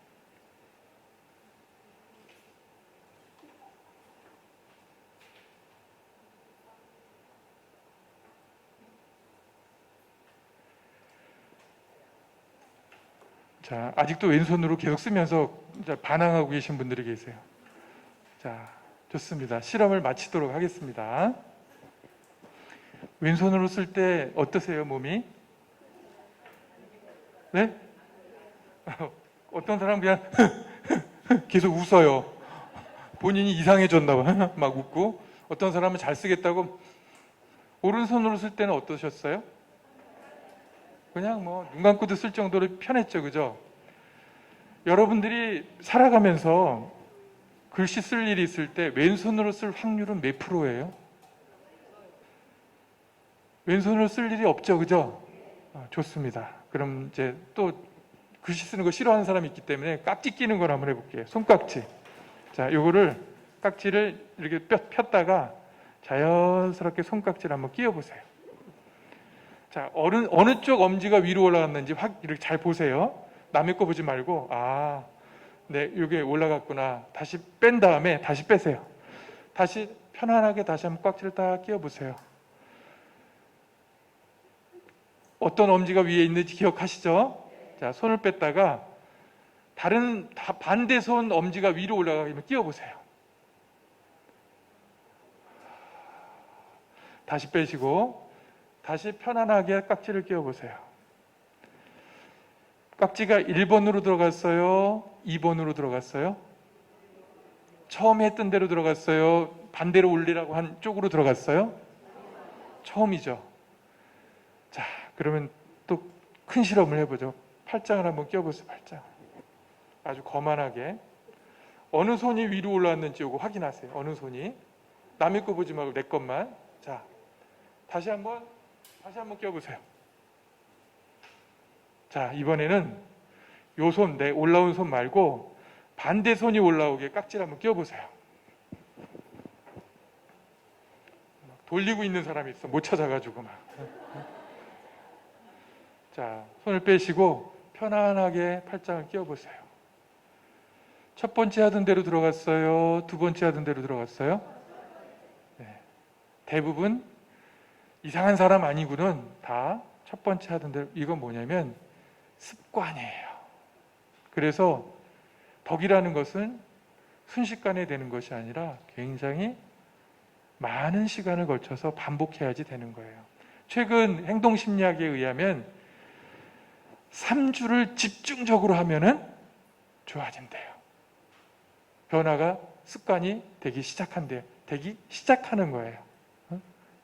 S1: 자, 아직도 왼손으로 계속 쓰면서 반항하고 계신 분들이 계세요. 자, 좋습니다. 실험을 마치도록 하겠습니다. 왼손으로 쓸 때 어떠세요, 몸이? 네? 어떤 사람은 그냥 계속 웃어요. 본인이 이상해졌나 봐. 막 웃고. 어떤 사람은 잘 쓰겠다고. 오른손으로 쓸 때는 어떠셨어요? 그냥 뭐 눈 감고도 쓸 정도로 편했죠. 그죠? 여러분들이 살아가면서 글씨 쓸 일이 있을 때 왼손으로 쓸 확률은 몇 프로예요? 왼손으로 쓸 일이 없죠. 그죠? 좋습니다. 그럼 이제 또 글씨 쓰는 거 싫어하는 사람이 있기 때문에 깍지 끼는 걸 한번 해볼게요. 손깍지. 자, 요거를 깍지를 이렇게 폈다가 자연스럽게 손깍지를 한번 끼워보세요. 자, 어느 쪽 엄지가 위로 올라갔는지 이렇게 잘 보세요. 남의 거 보지 말고, 네, 이게 올라갔구나. 다시 뺀 다음에 다시 빼세요. 다시 편안하게 다시 한번 깍지를 딱 끼워보세요. 어떤 엄지가 위에 있는지 기억하시죠? 자, 손을 뺐다가 반대손 엄지가 위로 올라가면 끼워보세요. 다시 빼시고 다시 편안하게 깍지를 끼워보세요. 깍지가 1번으로 들어갔어요? 2번으로 들어갔어요? 처음에 했던 대로 들어갔어요? 반대로 올리라고 한 쪽으로 들어갔어요? 처음이죠. 자, 그러면 또 큰 실험을 해보죠. 팔짱을 한번 껴보세요. 팔짱. 아주 거만하게. 어느 손이 위로 올라왔는지 이거 확인하세요. 어느 손이. 남의 거 보지 말고 내 것만. 자, 다시 한번 껴보세요. 자, 이번에는 요 손, 내 올라온 손 말고 반대 손이 올라오게 깍지를 한번 껴보세요. 돌리고 있는 사람이 있어. 못 찾아가지고 막. 자, 손을 빼시고 편안하게 팔짱을 끼워보세요. 첫 번째 하던 대로 들어갔어요? 두 번째 하던 대로 들어갔어요? 네. 대부분 이상한 사람 아니고는 다 첫 번째 하던 대로. 이건 뭐냐면 습관이에요. 그래서 덕이라는 것은 순식간에 되는 것이 아니라 굉장히 많은 시간을 걸쳐서 반복해야지 되는 거예요. 최근 행동심리학에 의하면 3주를 집중적으로 하면은 좋아진대요. 변화가 습관이 되기 시작한대요. 되기 시작하는 거예요.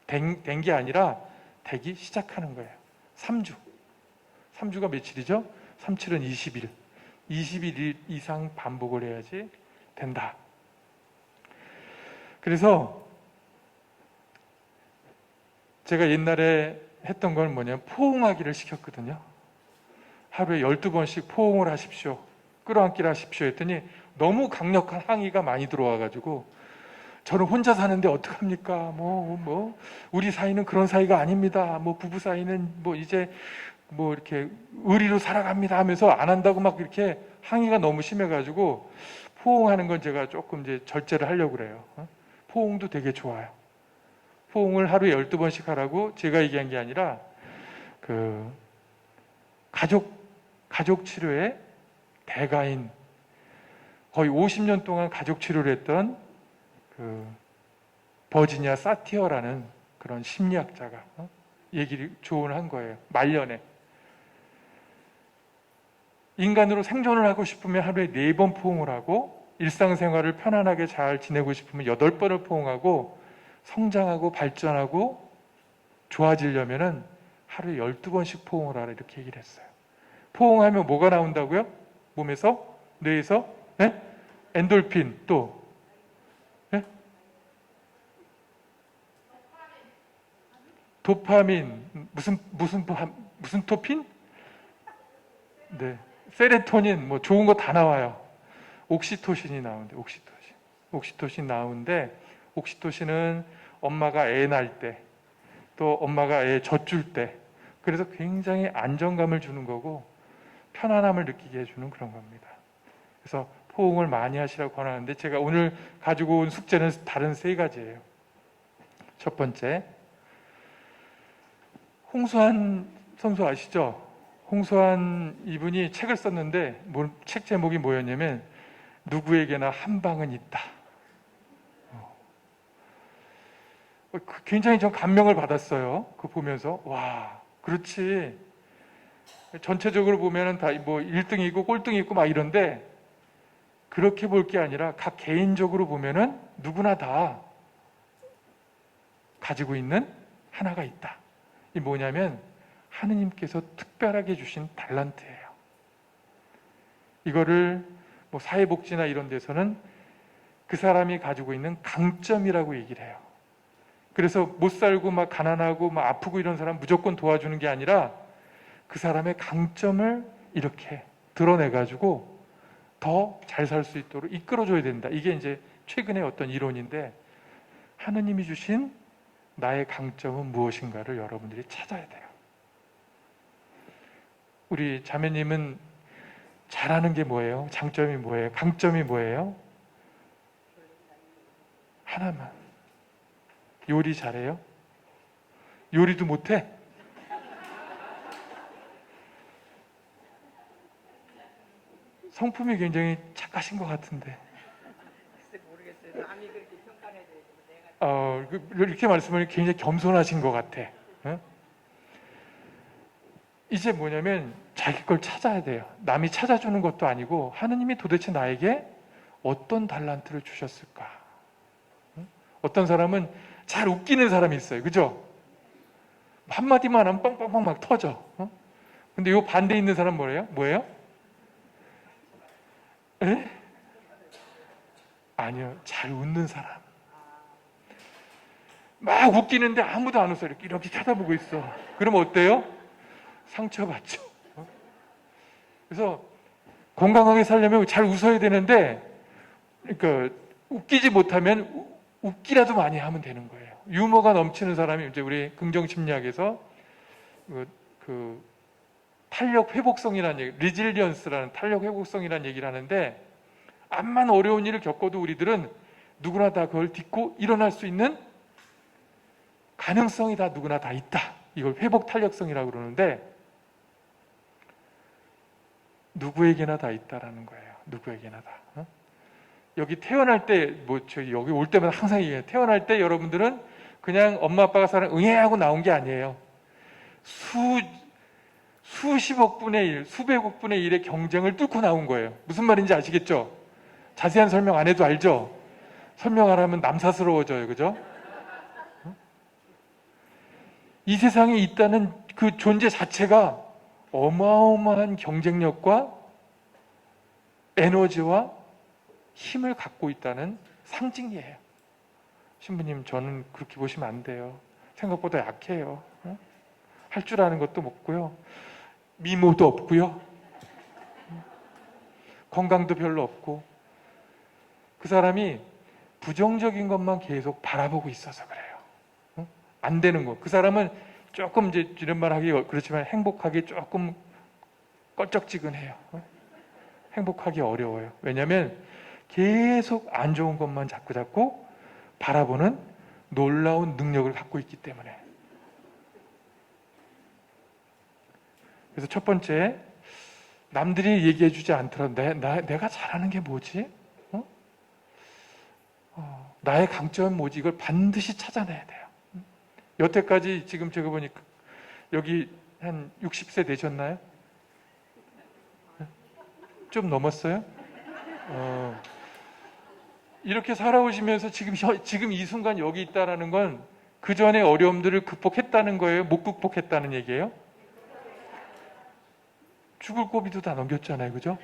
S1: 된 게 아니라 되기 시작하는 거예요. 3주. 3주가 며칠이죠? 3, 7은 20일. 21일 이상 반복을 해야지 된다. 그래서 제가 옛날에 했던 건 뭐냐면 포옹하기를 시켰거든요. 하루에 12번씩 포옹을 하십시오. 끌어안기를 하십시오 했더니 너무 강력한 항의가 많이 들어와가지고 저는 혼자 사는데 어떡합니까? 우리 사이는 그런 사이가 아닙니다. 부부 사이는 이제 이렇게 의리로 살아갑니다 하면서 안 한다고 막 이렇게 항의가 너무 심해가지고 포옹하는 건 제가 조금 이제 절제를 하려고 그래요. 포옹도 되게 좋아요. 포옹을 하루에 12번씩 하라고 제가 얘기한 게 아니라 그 가족 치료의 대가인 거의 50년 동안 가족 치료를 했던 그 버지니아 사티어라는 그런 심리학자가 얘기를 조언을 한 거예요. 말년에 인간으로 생존을 하고 싶으면 하루에 4번 포옹을 하고 일상생활을 편안하게 잘 지내고 싶으면 8번을 포옹하고 성장하고 발전하고 좋아지려면 하루에 12번씩 포옹을 하라 이렇게 얘기를 했어요. 포옹하면 뭐가 나온다고요? 몸에서? 뇌에서? 네? 엔돌핀 또 네? 도파민 무슨 토핀? 네. 세레토닌 좋은 거 다 나와요. 옥시토신이 나오는데 옥시토신 나오는데 옥시토신은 엄마가 애 낳을 때 또 엄마가 애 젖줄 때 그래서 굉장히 안정감을 주는 거고 편안함을 느끼게 해주는 그런 겁니다. 그래서 포옹을 많이 하시라고 권하는데 제가 오늘 가지고 온 숙제는 다른 3가지예요. 첫 번째, 홍수환 선수 아시죠? 홍수환 이분이 책을 썼는데 책 제목이 뭐였냐면 누구에게나 한 방은 있다. 굉장히 전 감명을 받았어요. 그거 보면서 와, 그렇지. 전체적으로 보면은 다 1등이 있고 꼴등이 있고 막 이런데 그렇게 볼 게 아니라 각 개인적으로 보면은 누구나 다 가지고 있는 하나가 있다. 이 뭐냐면 하느님께서 특별하게 주신 달란트예요. 이거를 사회복지나 이런 데서는 그 사람이 가지고 있는 강점이라고 얘기를 해요. 그래서 못 살고 막 가난하고 막 아프고 이런 사람 무조건 도와주는 게 아니라 그 사람의 강점을 이렇게 드러내가지고 더 잘 살 수 있도록 이끌어줘야 된다. 이게 이제 최근의 어떤 이론인데 하느님이 주신 나의 강점은 무엇인가를 여러분들이 찾아야 돼요. 우리 자매님은 잘하는 게 뭐예요? 장점이 뭐예요? 강점이 뭐예요? 하나만. 요리 잘해요? 요리도 못해? 성품이 굉장히 착하신 것 같은데.
S2: 글쎄 모르겠어요. 남이 그렇게 평가를 해도 내가
S1: 이렇게 말씀을 굉장히 겸손하신 것 같아. 어? 이제 뭐냐면 자기 걸 찾아야 돼요. 남이 찾아주는 것도 아니고 하느님이 도대체 나에게 어떤 달란트를 주셨을까? 어떤 사람은 잘 웃기는 사람이 있어요. 그죠? 한마디만 하면 뻥뻥뻥 막 터져. 근데 요 반대 있는 사람 뭐예요? 에? 아니요. 잘 웃는 사람. 막 웃기는데 아무도 안 웃어. 이렇게 쳐다보고 있어. 그러면 어때요? 상처받죠. 그래서 건강하게 살려면 잘 웃어야 되는데, 그러니까 웃기지 못하면 웃기라도 많이 하면 되는 거예요. 유머가 넘치는 사람이 이제 우리 긍정심리학에서 그 탄력 회복성이라는 얘기, 리질리언스라는 탄력 회복성이라는 얘기를 하는데, 암만 어려운 일을 겪어도 우리들은 누구나 다 그걸 딛고 일어날 수 있는 가능성이 다 누구나 다 있다. 이걸 회복 탄력성이라고 그러는데, 누구에게나 다 있다라는 거예요. 누구에게나 다. 여기 태어날 때, 여기 올 때마다 항상 얘기해요. 태어날 때 여러분들은 그냥 엄마 아빠가 사랑 응애하고 나온 게 아니에요. 수십억 분의 1, 수백억 분의 1의 경쟁을 뚫고 나온 거예요. 무슨 말인지 아시겠죠? 자세한 설명 안 해도 알죠? 설명 안 하면 남사스러워져요. 그죠? 이 세상에 있다는 그 존재 자체가 어마어마한 경쟁력과 에너지와 힘을 갖고 있다는 상징이에요. 신부님, 저는 그렇게 보시면 안 돼요. 생각보다 약해요. 할 줄 아는 것도 없고요. 미모도 없고요. 건강도 별로 없고. 그 사람이 부정적인 것만 계속 바라보고 있어서 그래요. 안 되는 거. 그 사람은 조금 이제 이런 말 하기 그렇지만 행복하기 조금 껄쩍지근해요. 행복하기 어려워요. 왜냐하면 계속 안 좋은 것만 자꾸 바라보는 놀라운 능력을 갖고 있기 때문에. 그래서 첫 번째, 남들이 얘기해 주지 않더라도 내가 잘하는 게 뭐지? 나의 강점은 뭐지? 이걸 반드시 찾아내야 돼요. 여태까지 지금 제가 보니까 여기 한 60세 되셨나요? 좀 넘었어요? 이렇게 살아오시면서 지금 이 순간 여기 있다는 건 그 전에 어려움들을 극복했다는 거예요? 못 극복했다는 얘기예요? 죽을 고비도 다 넘겼잖아요. 그죠?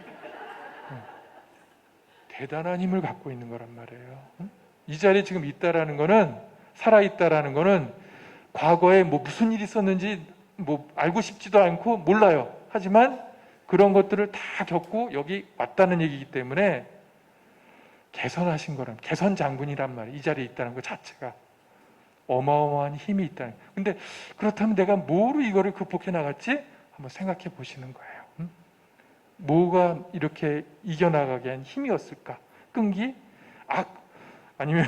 S1: 대단한 힘을 갖고 있는 거란 말이에요. 이 자리에 지금 있다라는 거는, 살아있다라는 거는 과거에 무슨 일이 있었는지 알고 싶지도 않고 몰라요. 하지만 그런 것들을 다 겪고 여기 왔다는 얘기이기 때문에 개선하신 거란, 개선 장군이란 말이에요. 이 자리에 있다는 것 자체가 어마어마한 힘이 있다는 거예요. 근데 그렇다면 내가 뭐로 이거를 극복해 나갔지? 한번 생각해 보시는 거예요. 뭐가 이렇게 이겨나가게 한 힘이었을까? 끈기? 아니면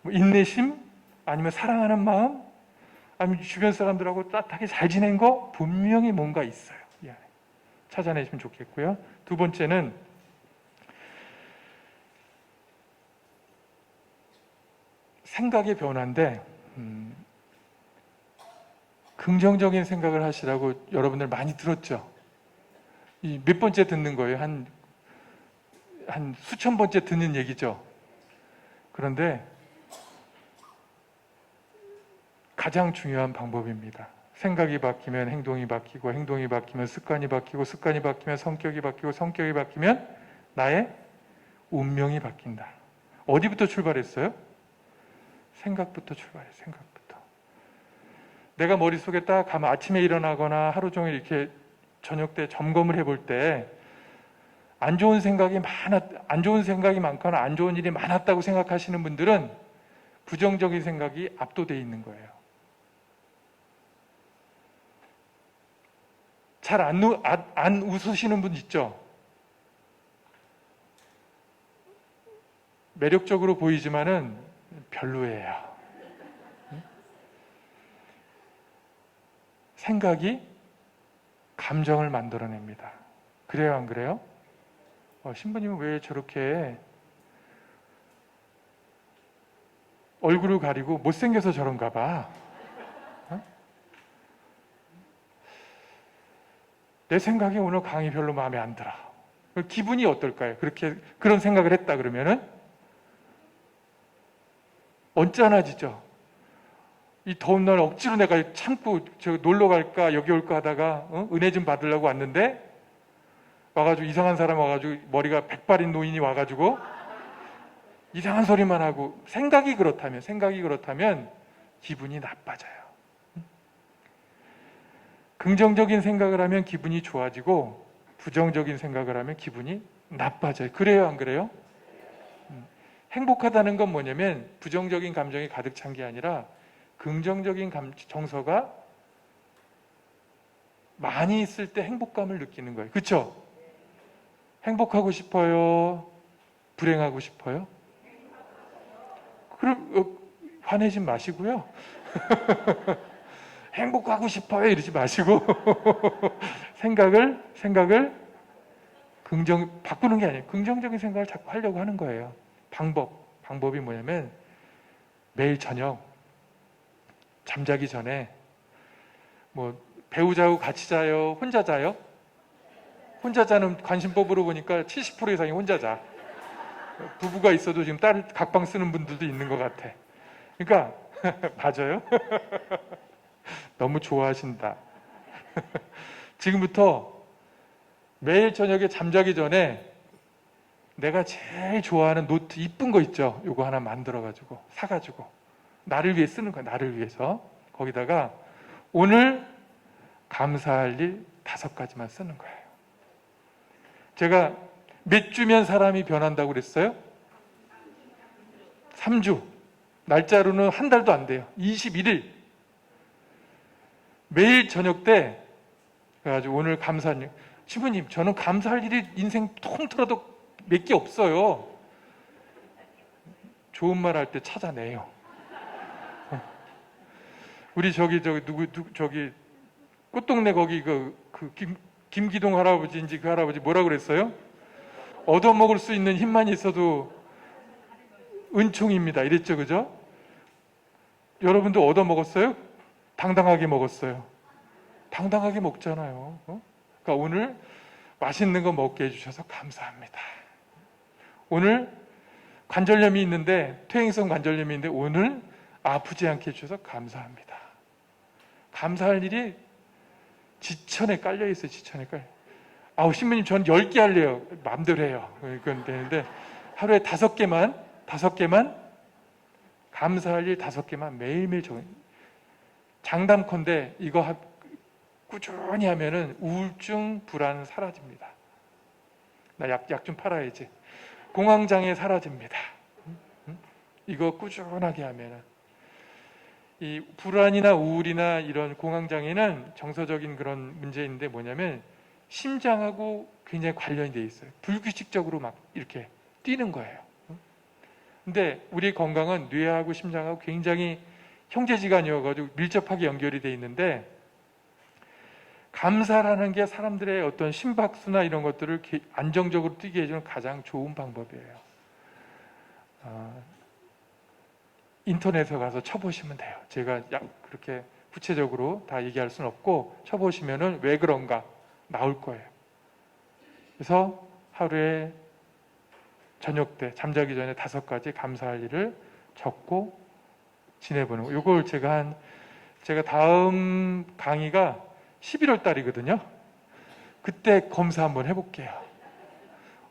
S1: 인내심? 아니면 사랑하는 마음? 아니면 주변 사람들하고 따뜻하게 잘 지낸 거? 분명히 뭔가 있어요. 이 안에. 찾아내시면 좋겠고요. 두 번째는 생각의 변화인데, 긍정적인 생각을 하시라고 여러분들 많이 들었죠? 이 몇 번째 듣는 거예요? 한 수천 번째 듣는 얘기죠? 그런데 가장 중요한 방법입니다. 생각이 바뀌면 행동이 바뀌고, 행동이 바뀌면 습관이 바뀌고, 습관이 바뀌면 성격이 바뀌고, 성격이 바뀌면 나의 운명이 바뀐다. 어디부터 출발했어요? 생각부터 출발해요. 생각부터. 내가 머릿속에 딱 가면 아침에 일어나거나 하루 종일 이렇게 저녁 때 점검을 해볼 때 안 좋은 생각이 많거나 안 좋은 일이 많았다고 생각하시는 분들은 부정적인 생각이 압도되어 있는 거예요. 잘 안 웃으시는 분 있죠? 매력적으로 보이지만은 별로예요. 생각이 감정을 만들어냅니다. 그래요, 안 그래요? 신부님은 왜 저렇게 얼굴을 가리고 못생겨서 저런가 봐. 어? 내 생각에 오늘 강의 별로 마음에 안 들어. 기분이 어떨까요? 그런 생각을 했다 그러면은 언짢아지죠. 이 더운 날 억지로 내가 참고 저 놀러 갈까 여기 올까 하다가 은혜 좀 받으려고 왔는데 와가지고 이상한 사람 와가지고 머리가 백발인 노인이 와가지고 이상한 소리만 하고 생각이 그렇다면 기분이 나빠져요. 긍정적인 생각을 하면 기분이 좋아지고 부정적인 생각을 하면 기분이 나빠져요. 그래요, 안 그래요? 행복하다는 건 뭐냐면 부정적인 감정이 가득 찬 게 아니라 긍정적인 정서가 많이 있을 때 행복감을 느끼는 거예요. 그렇죠? 행복하고 싶어요? 불행하고 싶어요? 그럼 화내지 마시고요. 행복하고 싶어요 이러지 마시고 생각을 바꾸는 게 아니에요. 긍정적인 생각을 자꾸 하려고 하는 거예요. 방법이 뭐냐면 매일 저녁 잠자기 전에 뭐 배우자하고 같이 자요? 혼자 자요? 혼자 자는 관심법으로 보니까 70% 이상이 혼자 자. 부부가 있어도 지금 딸 각방 쓰는 분들도 있는 것 같아. 그러니까 맞아요? 너무 좋아하신다. 지금부터 매일 저녁에 잠자기 전에 내가 제일 좋아하는 노트 이쁜 거 있죠? 요거 하나 만들어가지고 사가지고 나를 위해 쓰는 거야. 나를 위해서. 거기다가 오늘 감사할 일 5가지만 쓰는 거예요. 제가 몇 주면 사람이 변한다고 그랬어요? 3주. 날짜로는 한 달도 안 돼요. 21일. 매일 저녁 때 그래가지고 오늘 감사할 일. 신부님, 저는 감사할 일이 인생 통틀어도 몇 개 없어요. 좋은 말 할 때 찾아내요. 우리 저기 꽃동네 거기 김기동 할아버지인지 그 할아버지 뭐라 그랬어요? 얻어먹을 수 있는 힘만 있어도 은총입니다. 이랬죠, 그죠? 여러분도 얻어먹었어요? 당당하게 먹었어요. 당당하게 먹잖아요. 그러니까 오늘 맛있는 거 먹게 해주셔서 감사합니다. 오늘 관절염이 있는데 퇴행성 관절염이 있는데 오늘 아프지 않게 해주셔서 감사합니다. 감사할 일이 지천에 깔려 있어요. 지천에 깔려. 신부님 전 10개 할래요. 마음대로 해요. 그건 되는데 하루에 5개만 감사할 일 5개만 매일매일 적어요. 장담컨대 이거 꾸준히 하면은 우울증, 불안 사라집니다. 나 약 좀 팔아야지. 공황장애 사라집니다. 이거 꾸준하게 하면은. 이 불안이나 우울이나 이런 공황장애는 정서적인 그런 문제인데 뭐냐면 심장하고 굉장히 관련이 돼 있어요. 불규칙적으로 막 이렇게 뛰는 거예요. 근데 우리 건강은 뇌하고 심장하고 굉장히 형제지간이어가지고 밀접하게 연결이 돼 있는데 감사라는 게 사람들의 어떤 심박수나 이런 것들을 안정적으로 뛰게 해주는 가장 좋은 방법이에요. 인터넷에 가서 쳐보시면 돼요. 제가 그렇게 구체적으로 다 얘기할 수는 없고 쳐보시면은 왜 그런가 나올 거예요. 그래서 하루에 저녁 때 잠자기 전에 5가지 감사할 일을 적고 지내보는 거. 이걸 제가 다음 강의가 11월 달이거든요. 그때 검사 한번 해볼게요.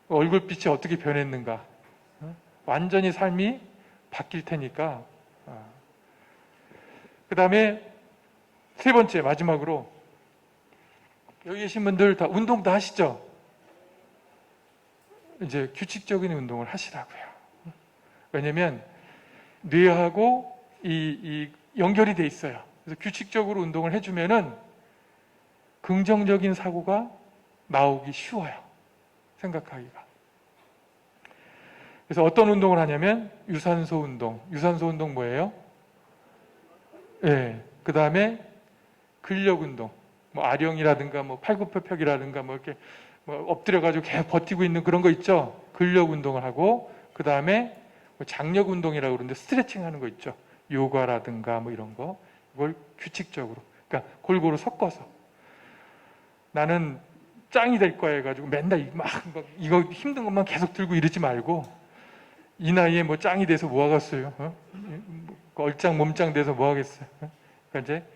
S1: 얼굴빛이 어떻게 변했는가. 완전히 삶이 바뀔 테니까. 그 다음에 3번째 마지막으로 여기 계신 분들 다 운동 다 하시죠? 이제 규칙적인 운동을 하시라고요. 왜냐면 뇌하고 이 연결이 돼 있어요. 그래서 규칙적으로 운동을 해주면은 긍정적인 사고가 나오기 쉬워요. 생각하기가. 그래서 어떤 운동을 하냐면 유산소 운동. 유산소 운동 뭐예요? 그 다음에 근력 운동. 뭐 아령이라든가 뭐 팔굽혀펴기라든가 뭐 이렇게 뭐 엎드려가지고 계속 버티고 있는 그런 거 있죠. 근력 운동을 하고 그 다음에 뭐 장력 운동이라고 그러는데 스트레칭 하는 거 있죠. 요가라든가 뭐 이런 거 이걸 규칙적으로 그러니까 골고루 섞어서 나는 짱이 될 거야 해가지고 맨날 막 이거 힘든 것만 계속 들고 이러지 말고 이 나이에 뭐 짱이 돼서 뭐 하겠어요? 얼짱 몸짱 돼서 뭐 하겠어요? 그러니까 이제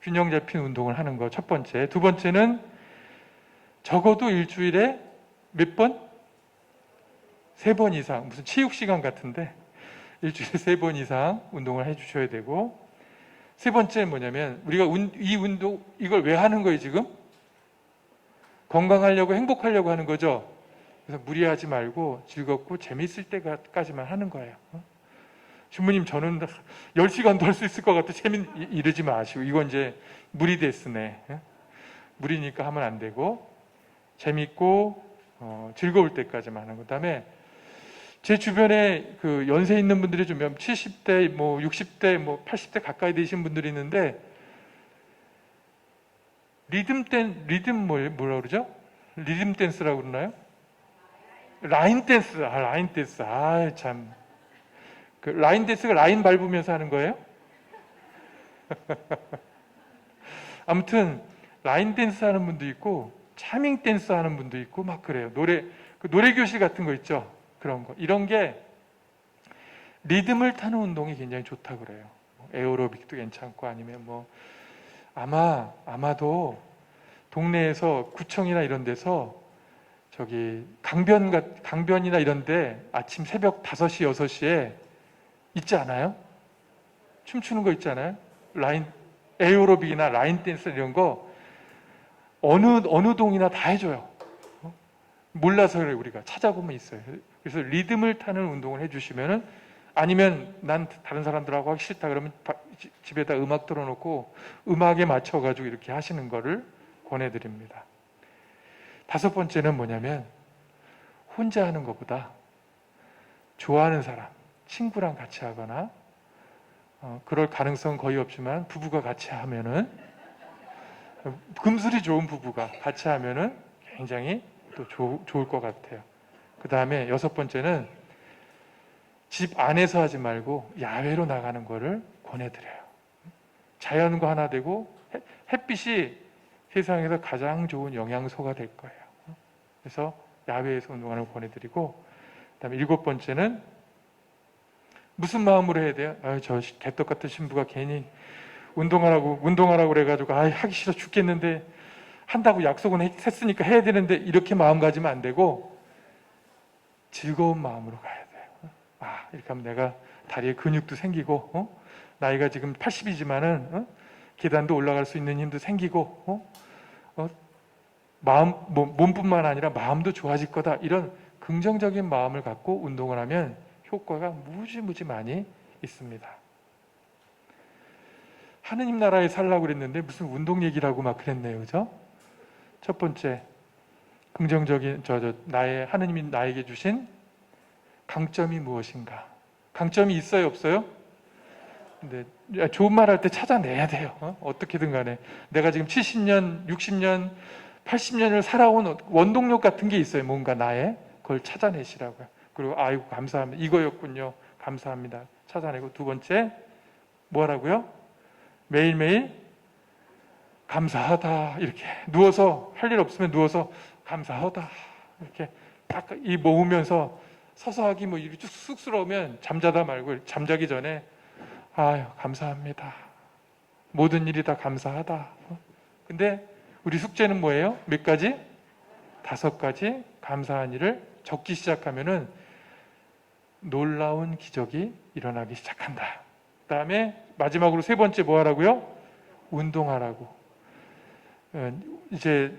S1: 균형 잡힌 운동을 하는 거 첫 번째. 두 번째는 적어도 일주일에 몇 번? 3번 이상 무슨 체육 시간 같은데 일주일에 3번 이상 운동을 해주셔야 되고 세 번째는 뭐냐면 우리가 이 운동 이걸 왜 하는 거예요 지금? 건강하려고 행복하려고 하는 거죠. 그래서 무리하지 말고 즐겁고 재미있을 때까지만 하는 거예요. 신부님 저는 10시간도 할 수 있을 것 같아 이러지 마시고 이건 이제 무리 됐으네. 무리니까 하면 안 되고 재밌고 즐거울 때까지만 하는 거. 그다음에 제 주변에 그 연세 있는 분들이 좀 70대, 뭐 60대, 뭐 80대 가까이 되신 분들이 있는데 리듬 뭐라 그러죠? 리듬 댄스라고 그러나요? 라인 댄스, 라인 댄스, 참. 그 라인 댄스가 라인 밟으면서 하는 거예요? 아무튼 라인 댄스 하는 분도 있고 차밍 댄스 하는 분도 있고 막 그래요. 노래 교실 같은 거 있죠? 그런 거. 이런 게 리듬을 타는 운동이 굉장히 좋다 그래요. 에어로빅도 괜찮고 아니면 뭐 아마도 동네에서 구청이나 이런 데서 저기 강변이나 이런 데 아침 새벽 5시, 6시에 있지 않아요? 춤추는 거 있지 않아요? 에어로빅이나 라인 댄스 이런 거 어느 동이나 다 해줘요. 몰라서 그래 우리가 찾아보면 있어요. 그래서 리듬을 타는 운동을 해주시면은 아니면 난 다른 사람들하고 하기 싫다 그러면 집에다 음악 틀어놓고 음악에 맞춰가지고 이렇게 하시는 거를 권해드립니다. 5번째는 뭐냐면 혼자 하는 것보다 좋아하는 사람, 친구랑 같이 하거나 그럴 가능성은 거의 없지만 부부가 같이 하면은 금술이 좋은 부부가 같이 하면은 굉장히 또 좋을 것 같아요. 그 다음에 6번째는 집 안에서 하지 말고 야외로 나가는 거를 권해드려요. 자연과 하나 되고 햇빛이 세상에서 가장 좋은 영양소가 될 거예요. 그래서 야외에서 운동하는 걸 권해드리고 그다음에 7번째는 무슨 마음으로 해야 돼요? 저 개떡 같은 신부가 괜히 운동하라고 그래가지고 하기 싫어 죽겠는데 한다고 약속은 했으니까 해야 되는데 이렇게 마음 가지면 안 되고 즐거운 마음으로 가야 돼요. 이렇게 하면 내가 다리에 근육도 생기고 나이가 지금 80이지만은 계단도 올라갈 수 있는 힘도 생기고 몸뿐만 아니라 마음도 좋아질 거다. 이런 긍정적인 마음을 갖고 운동을 하면 효과가 무지무지 많이 있습니다. 하느님 나라에 살라고 그랬는데 무슨 운동 얘기라고 막 그랬네요. 그죠? 첫 번째, 긍정적인 하느님이 나에게 주신 강점이 무엇인가? 강점이 있어요, 없어요? 근데 좋은 말 할 때 찾아내야 돼요. 어떻게든 간에 내가 지금 70년, 60년, 80년을 살아온 원동력 같은 게 있어요. 뭔가 나의 그걸 찾아내시라고요. 그리고 아이고 감사합니다. 이거였군요. 감사합니다. 찾아내고 두 번째 뭐라고요? 매일매일 감사하다. 이렇게 누워서 할 일 없으면 누워서 감사하다. 이렇게 딱 이 모으면서 서서 하기 뭐 이렇게 쭉 쑥스러우면 잠자다 말고 잠자기 전에 감사합니다. 모든 일이 다 감사하다. 근데 우리 숙제는 뭐예요? 몇 가지? 5가지 감사한 일을 적기 시작하면은 놀라운 기적이 일어나기 시작한다. 그 다음에 마지막으로 3번째 뭐 하라고요? 운동하라고. 이제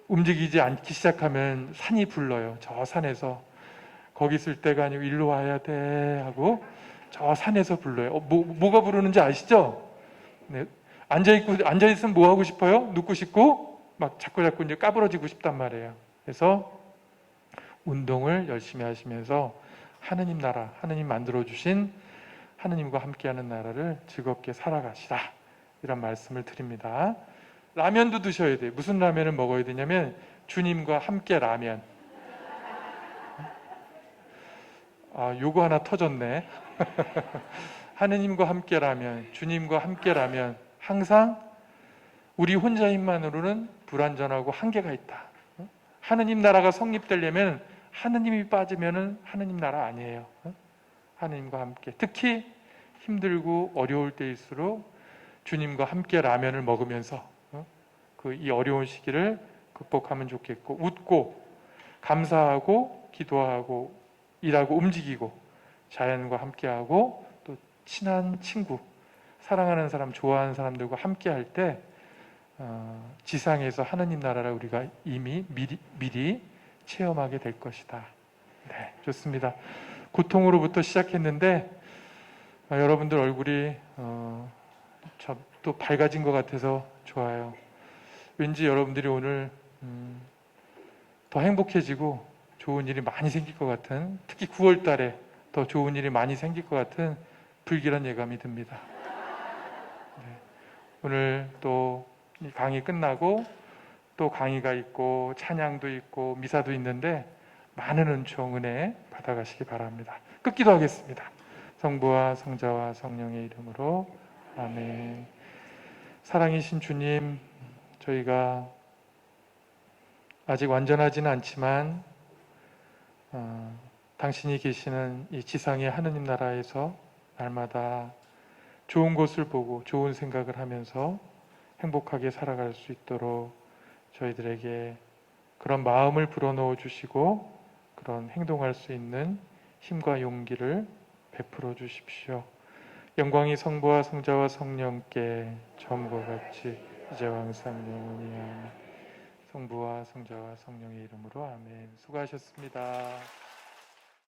S1: 움직이지 않기 시작하면 산이 불러요. 저 산에서 거기 있을 때가 아니고 일로 와야 돼 하고 저 산에서 불러요. 뭐가 부르는지 아시죠? 네. 앉아있으면 뭐 하고 싶어요? 눕고 싶고 막 자꾸 이제 까부러지고 싶단 말이에요. 그래서 운동을 열심히 하시면서 하느님 나라, 하느님 만들어주신 하느님과 함께하는 나라를 즐겁게 살아가시라. 이런 말씀을 드립니다. 라면도 드셔야 돼요. 무슨 라면을 먹어야 되냐면 주님과 함께라면. 요거 하나 터졌네. 하느님과 함께라면, 주님과 함께라면 항상 우리 혼자 힘만으로는 불완전하고 한계가 있다. 하느님 나라가 성립되려면 하느님이 빠지면은 하느님 나라 아니에요. 하느님과 함께, 특히 힘들고 어려울 때일수록 주님과 함께 라면을 먹으면서 이 어려운 시기를 극복하면 좋겠고, 웃고 감사하고 기도하고 일하고 움직이고 자연과 함께하고 또 친한 친구, 사랑하는 사람, 좋아하는 사람들과 함께할 때 지상에서 하느님 나라를 우리가 이미 미리 체험하게 될 것이다. 네, 좋습니다. 고통으로부터 시작했는데 여러분들 얼굴이 또 밝아진 것 같아서 좋아요. 왠지 여러분들이 오늘 더 행복해지고 좋은 일이 많이 생길 것 같은, 특히 9월 달에 더 좋은 일이 많이 생길 것 같은 불길한 예감이 듭니다. 네. 오늘 또 이 강의 끝나고 또 강의가 있고 찬양도 있고 미사도 있는데 많은 은총 은혜 받아가시기 바랍니다. 끝기도 하겠습니다. 성부와 성자와 성령의 이름으로 아멘. 사랑이신 주님, 저희가 아직 완전하지는 않지만 당신이 계시는 이 지상의 하느님 나라에서 날마다 좋은 것을 보고 좋은 생각을 하면서 행복하게 살아갈 수 있도록 저희들에게 그런 마음을 불어넣어 주시고 그런 행동할 수 있는 힘과 용기를 베풀어 주십시오. 영광이 성부와 성자와 성령께 처음과 같이 이제와 항상 영원히 아멘. 성부와 성자와 성령의 이름으로 아멘. 수고하셨습니다.